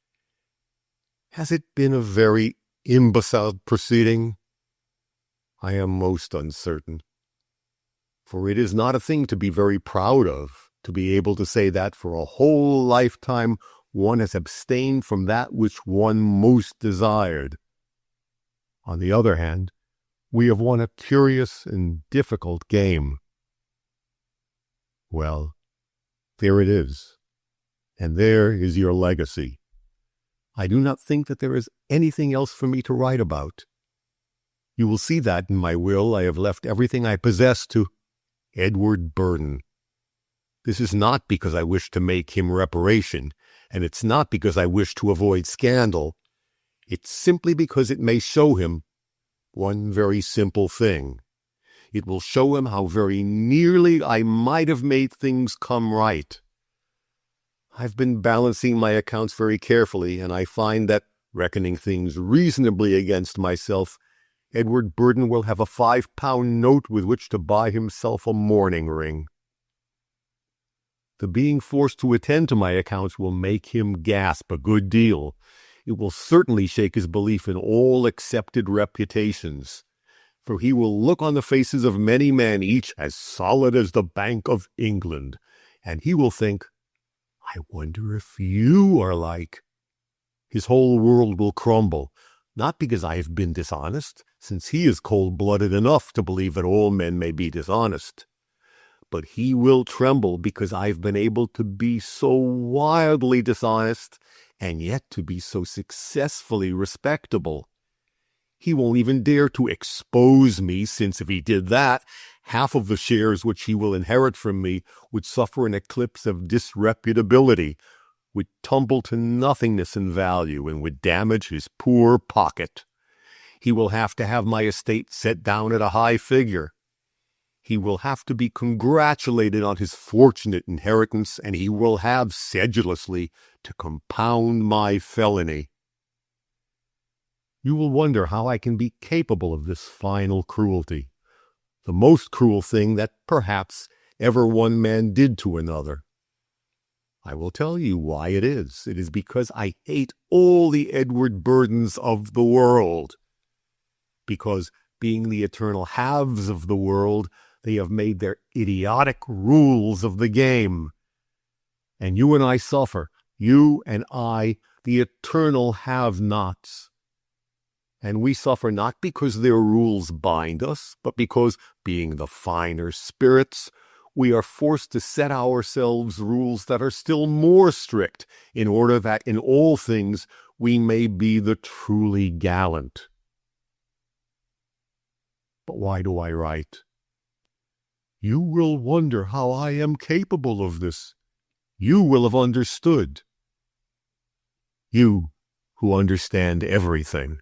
Has it been a very imbecile proceeding? I am most uncertain. For it is not a thing to be very proud of, to be able to say that for a whole lifetime one has abstained from that which one most desired. On the other hand, we have won a curious and difficult game. Well, there it is, and there is your legacy. I do not think that there is anything else for me to write about. You will see that in my will I have left everything I possess to Edward Burden. This is not because I wish to make him reparation, and it's not because I wish to avoid scandal. It's simply because it may show him one very simple thing. It will show him how very nearly I might have made things come right. I've been balancing my accounts very carefully, and I find that, reckoning things reasonably against myself, Edward Burden will have a £5 note with which to buy himself a mourning ring. The being forced to attend to my accounts will make him gasp a good deal. It will certainly shake his belief in all accepted reputations, for he will look on the faces of many men, each as solid as the Bank of England, and he will think, I wonder if you are like. His whole world will crumble, not because I have been dishonest, since he is cold-blooded enough to believe that all men may be dishonest, but he will tremble because I've been able to be so wildly dishonest and yet to be so successfully respectable. He won't even dare to expose me, since if he did that, half of the shares which he will inherit from me would suffer an eclipse of disreputability, would tumble to nothingness in value, and would damage his poor pocket. He will have to have my estate set down at a high figure. He will have to be congratulated on his fortunate inheritance, and he will have sedulously to compound my felony. You will wonder how I can be capable of this final cruelty, the most cruel thing that perhaps ever one man did to another. I will tell you why it is. It is because I hate all the Edward Burdens of the world. Because, being the eternal halves of the world, they have made their idiotic rules of the game. And you and I suffer, you and I, the eternal have-nots. And we suffer not because their rules bind us, but because, being the finer spirits, we are forced to set ourselves rules that are still more strict, in order that in all things we may be the truly gallant. But why do I write? You will wonder how I am capable of this. You will have understood. You who understand everything.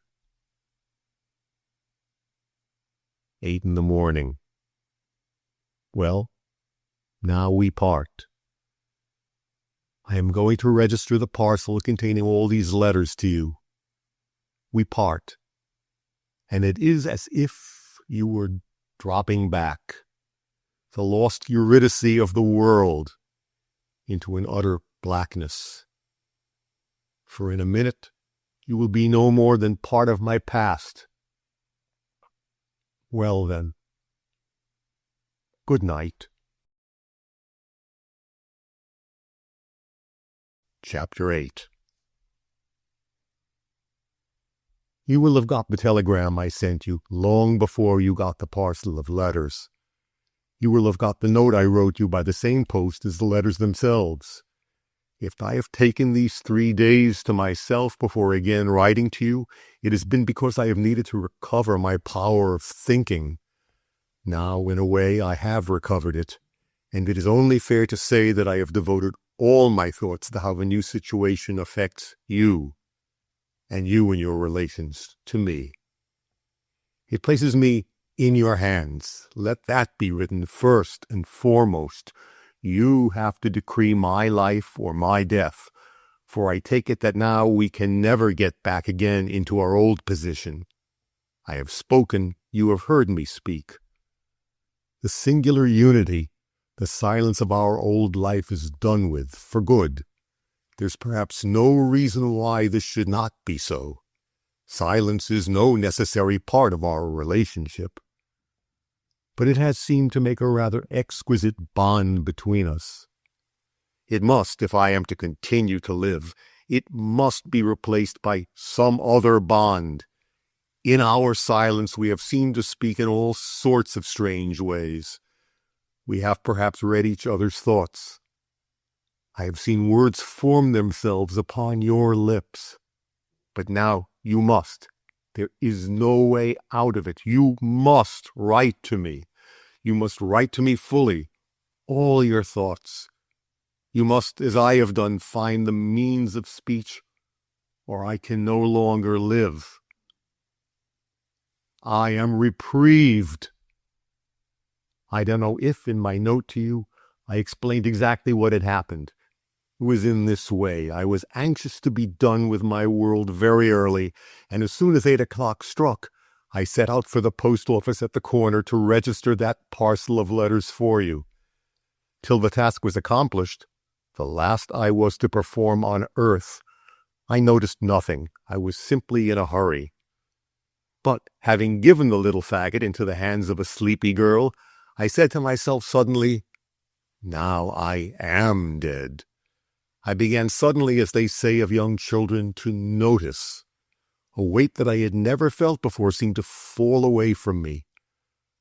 8 a.m. Well, now we part. I am going to register the parcel containing all these letters to you. We part, and it is as if you were dropping back, the lost Eurydice of the world, into an utter blackness. For in a minute you will be no more than part of my past. Well then, good night. Chapter 8. You will have got the telegram I sent you long before you got the parcel of letters. You will have got the note I wrote you by the same post as the letters themselves. If I have taken these 3 days to myself before again writing to you, it has been because I have needed to recover my power of thinking. Now, in a way, I have recovered it, and it is only fair to say that I have devoted all my thoughts to how the new situation affects you, and you in your relations to me. It places me in your hands. Let that be written first and foremost. You have to decree my life or my death, for I take it that now we can never get back again into our old position. I have spoken, you have heard me speak. The singular unity, the silence of our old life is done with, for good. There's perhaps no reason why this should not be so. Silence is no necessary part of our relationship. But it has seemed to make a rather exquisite bond between us. It must, if I am to continue to live, it must be replaced by some other bond. In our silence we have seemed to speak in all sorts of strange ways. We have perhaps read each other's thoughts. I have seen words form themselves upon your lips. But now you must. There is no way out of it. You must write to me. You must write to me fully, all your thoughts. You must, as I have done, find the means of speech, or I can no longer live. I am reprieved. I don't know if, in my note to you, I explained exactly what had happened. It was in this way. I was anxious to be done with my world very early, and as soon as 8 o'clock struck, I set out for the post office at the corner to register that parcel of letters for you. Till the task was accomplished, the last I was to perform on earth, I noticed nothing. I was simply in a hurry. But having given the little faggot into the hands of a sleepy girl, I said to myself suddenly, now I am dead. I began suddenly, as they say of young children, to notice. A weight that I had never felt before seemed to fall away from me.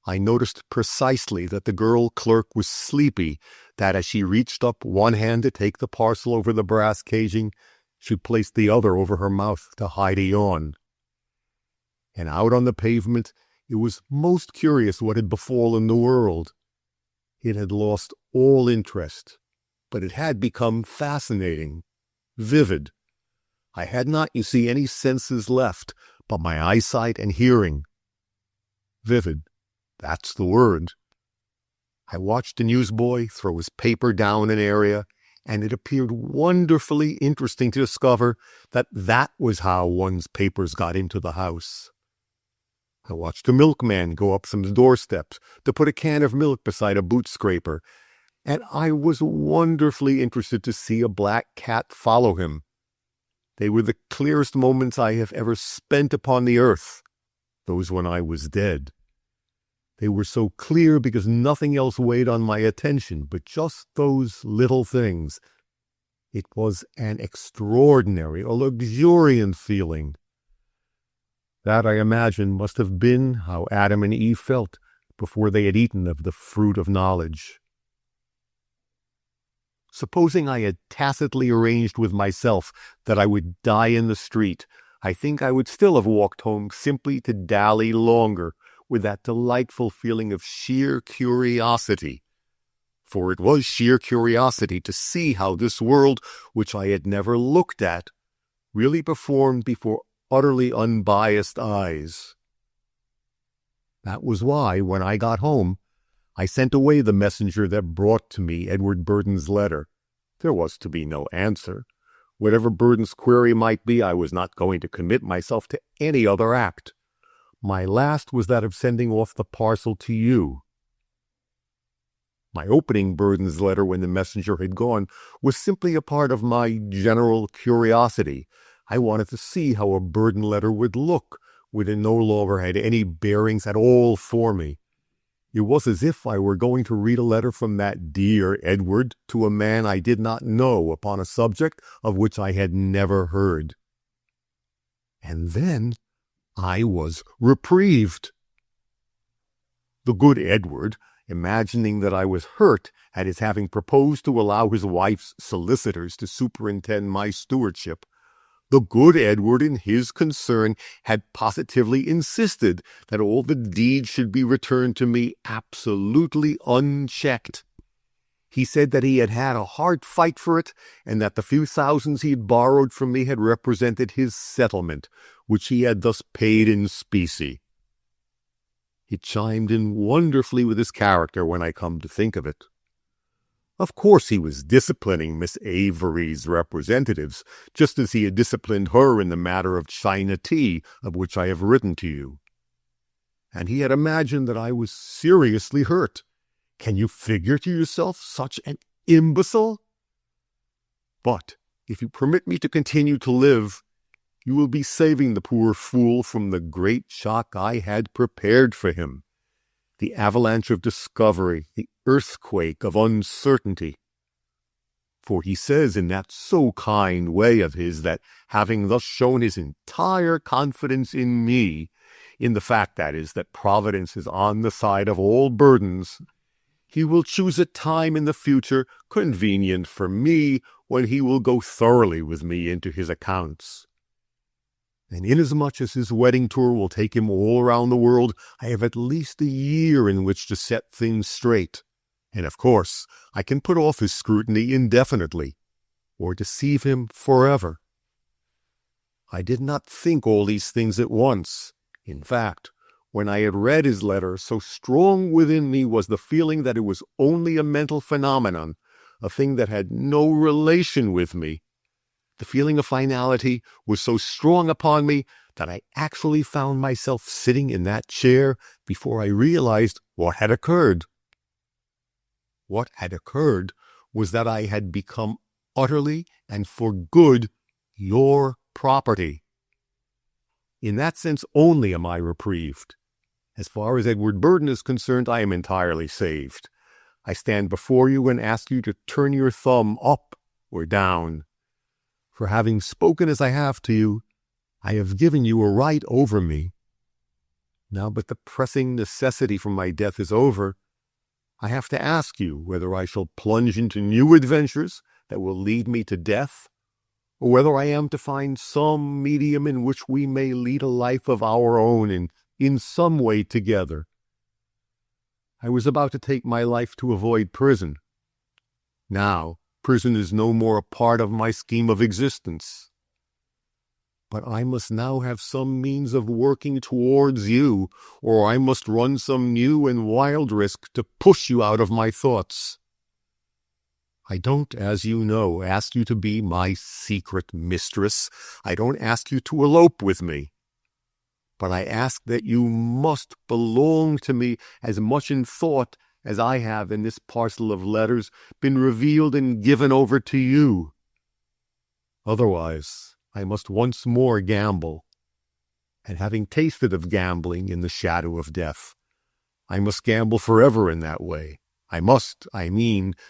I noticed precisely that the girl clerk was sleepy, that as she reached up one hand to take the parcel over the brass caging, she placed the other over her mouth to hide a yawn. And out on the pavement, it was most curious what had befallen the world. It had lost all interest, but it had become fascinating, vivid. I had not, you see, any senses left but my eyesight and hearing. Vivid, that's the word. I watched a newsboy throw his paper down an area, and it appeared wonderfully interesting to discover that that was how one's papers got into the house. I watched a milkman go up some doorsteps to put a can of milk beside a boot scraper, and I was wonderfully interested to see a black cat follow him. They were the clearest moments I have ever spent upon the earth, those when I was dead. They were so clear because nothing else weighed on my attention but just those little things. It was an extraordinary, a luxuriant feeling. That, I imagine, must have been how Adam and Eve felt before they had eaten of the fruit of knowledge. Supposing I had tacitly arranged with myself that I would die in the street, I think I would still have walked home simply to dally longer with that delightful feeling of sheer curiosity. For it was sheer curiosity to see how this world, which I had never looked at, really performed before utterly unbiased eyes. That was why, when I got home, I sent away the messenger that brought to me Edward Burden's letter. There was to be no answer. Whatever Burden's query might be, I was not going to commit myself to any other act. My last was that of sending off the parcel to you. My opening Burden's letter when the messenger had gone was simply a part of my general curiosity. I wanted to see how a Burden letter would look when it no longer had any bearings at all for me. It was as if I were going to read a letter from that dear Edward to a man I did not know upon a subject of which I had never heard. And then I was reprieved. The good Edward, imagining that I was hurt at his having proposed to allow his wife's solicitors to superintend my stewardship, the good Edward, in his concern, had positively insisted that all the deeds should be returned to me absolutely unchecked. He said that he had had a hard fight for it, and that the few thousands he had borrowed from me had represented his settlement, which he had thus paid in specie. It chimed in wonderfully with his character when I come to think of it. Of course he was disciplining Miss Avery's representatives, just as he had disciplined her in the matter of China tea, of which I have written to you. And he had imagined that I was seriously hurt. Can you figure to yourself such an imbecile? But if you permit me to continue to live, you will be saving the poor fool from the great shock I had prepared for him. The avalanche of discovery, the earthquake of uncertainty. For he says in that so kind way of his that, having thus shown his entire confidence in me, in the fact, that is, that Providence is on the side of all burdens, he will choose a time in the future convenient for me when he will go thoroughly with me into his accounts. And inasmuch as his wedding tour will take him all around the world, I have at least a year in which to set things straight. And of course, I can put off his scrutiny indefinitely, or deceive him forever. I did not think all these things at once. In fact, when I had read his letter, so strong within me was the feeling that it was only a mental phenomenon, a thing that had no relation with me. The feeling of finality was so strong upon me that I actually found myself sitting in that chair before I realized what had occurred. What had occurred was that I had become utterly and for good your property. In that sense only am I reprieved. As far as Edward Burden is concerned, I am entirely saved. I stand before you and ask you to turn your thumb up or down. For having spoken as I have to you, I have given you a right over me. Now but the pressing necessity for my death is over, I have to ask you whether I shall plunge into new adventures that will lead me to death, or whether I am to find some medium in which we may lead a life of our own and in some way together. I was about to take my life to avoid prison. Now, prison is no more a part of my scheme of existence. But I must now have some means of working towards you, or I must run some new and wild risk to push you out of my thoughts. I don't, as you know, ask you to be my secret mistress. I don't ask you to elope with me. But I ask that you must belong to me as much in thought as I have in this parcel of letters been revealed and given over to you. Otherwise, I must once more gamble, and having tasted of gambling in the shadow of death, I must gamble forever in that way. I must,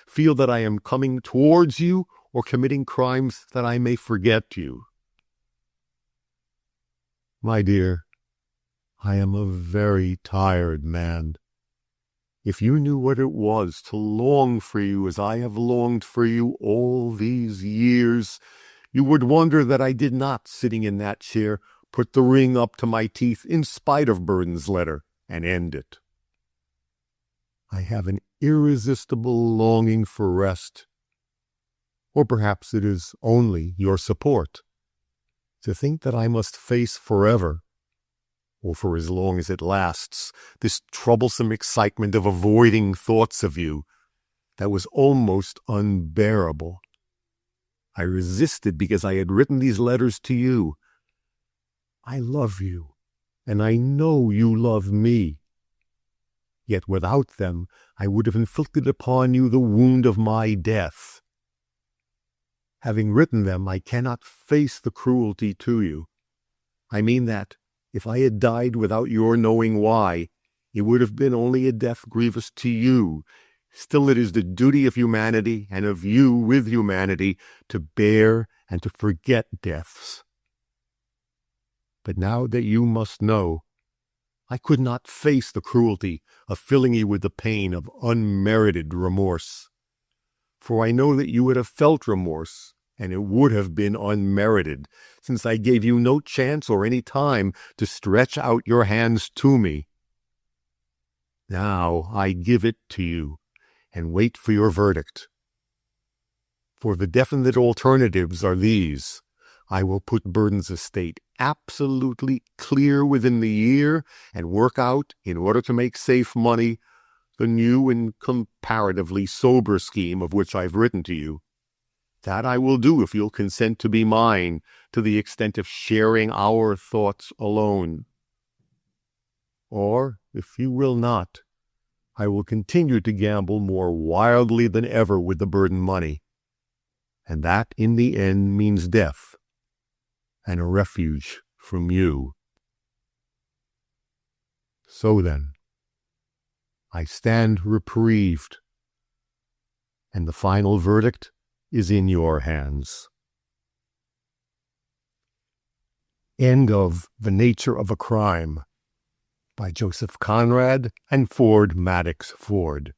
feel that I am coming towards you or committing crimes that I may forget you. My dear, I am a very tired man. If you knew what it was to long for you as I have longed for you all these years, you would wonder that I did not, sitting in that chair, put the ring up to my teeth in spite of Burden's letter and end it. I have an irresistible longing for rest, or perhaps it is only your support. To think that I must face forever, or for as long as it lasts, this troublesome excitement of avoiding thoughts of you, that was almost unbearable. I resisted because I had written these letters to you. I love you, and I know you love me. Yet without them, I would have inflicted upon you the wound of my death. Having written them, I cannot face the cruelty to you. I mean that, if I had died without your knowing why, it would have been only a death grievous to you. Still it is the duty of humanity, and of you with humanity, to bear and to forget deaths. But now that you must know, I could not face the cruelty of filling you with the pain of unmerited remorse. For I know that you would have felt remorse, and it would have been unmerited, since I gave you no chance or any time to stretch out your hands to me. Now I give it to you, and wait for your verdict. For the definite alternatives are these. I will put Burden's estate absolutely clear within the year and work out, in order to make safe money, the new and comparatively sober scheme of which I've written to you. That I will do if you'll consent to be mine, to the extent of sharing our thoughts alone. Or, if you will not, I will continue to gamble more wildly than ever with the Burden money. And that, in the end, means death, and a refuge from you. So then, I stand reprieved, and the final verdict is in your hands. End of The Nature of a Crime by Joseph Conrad and Ford Madox Ford.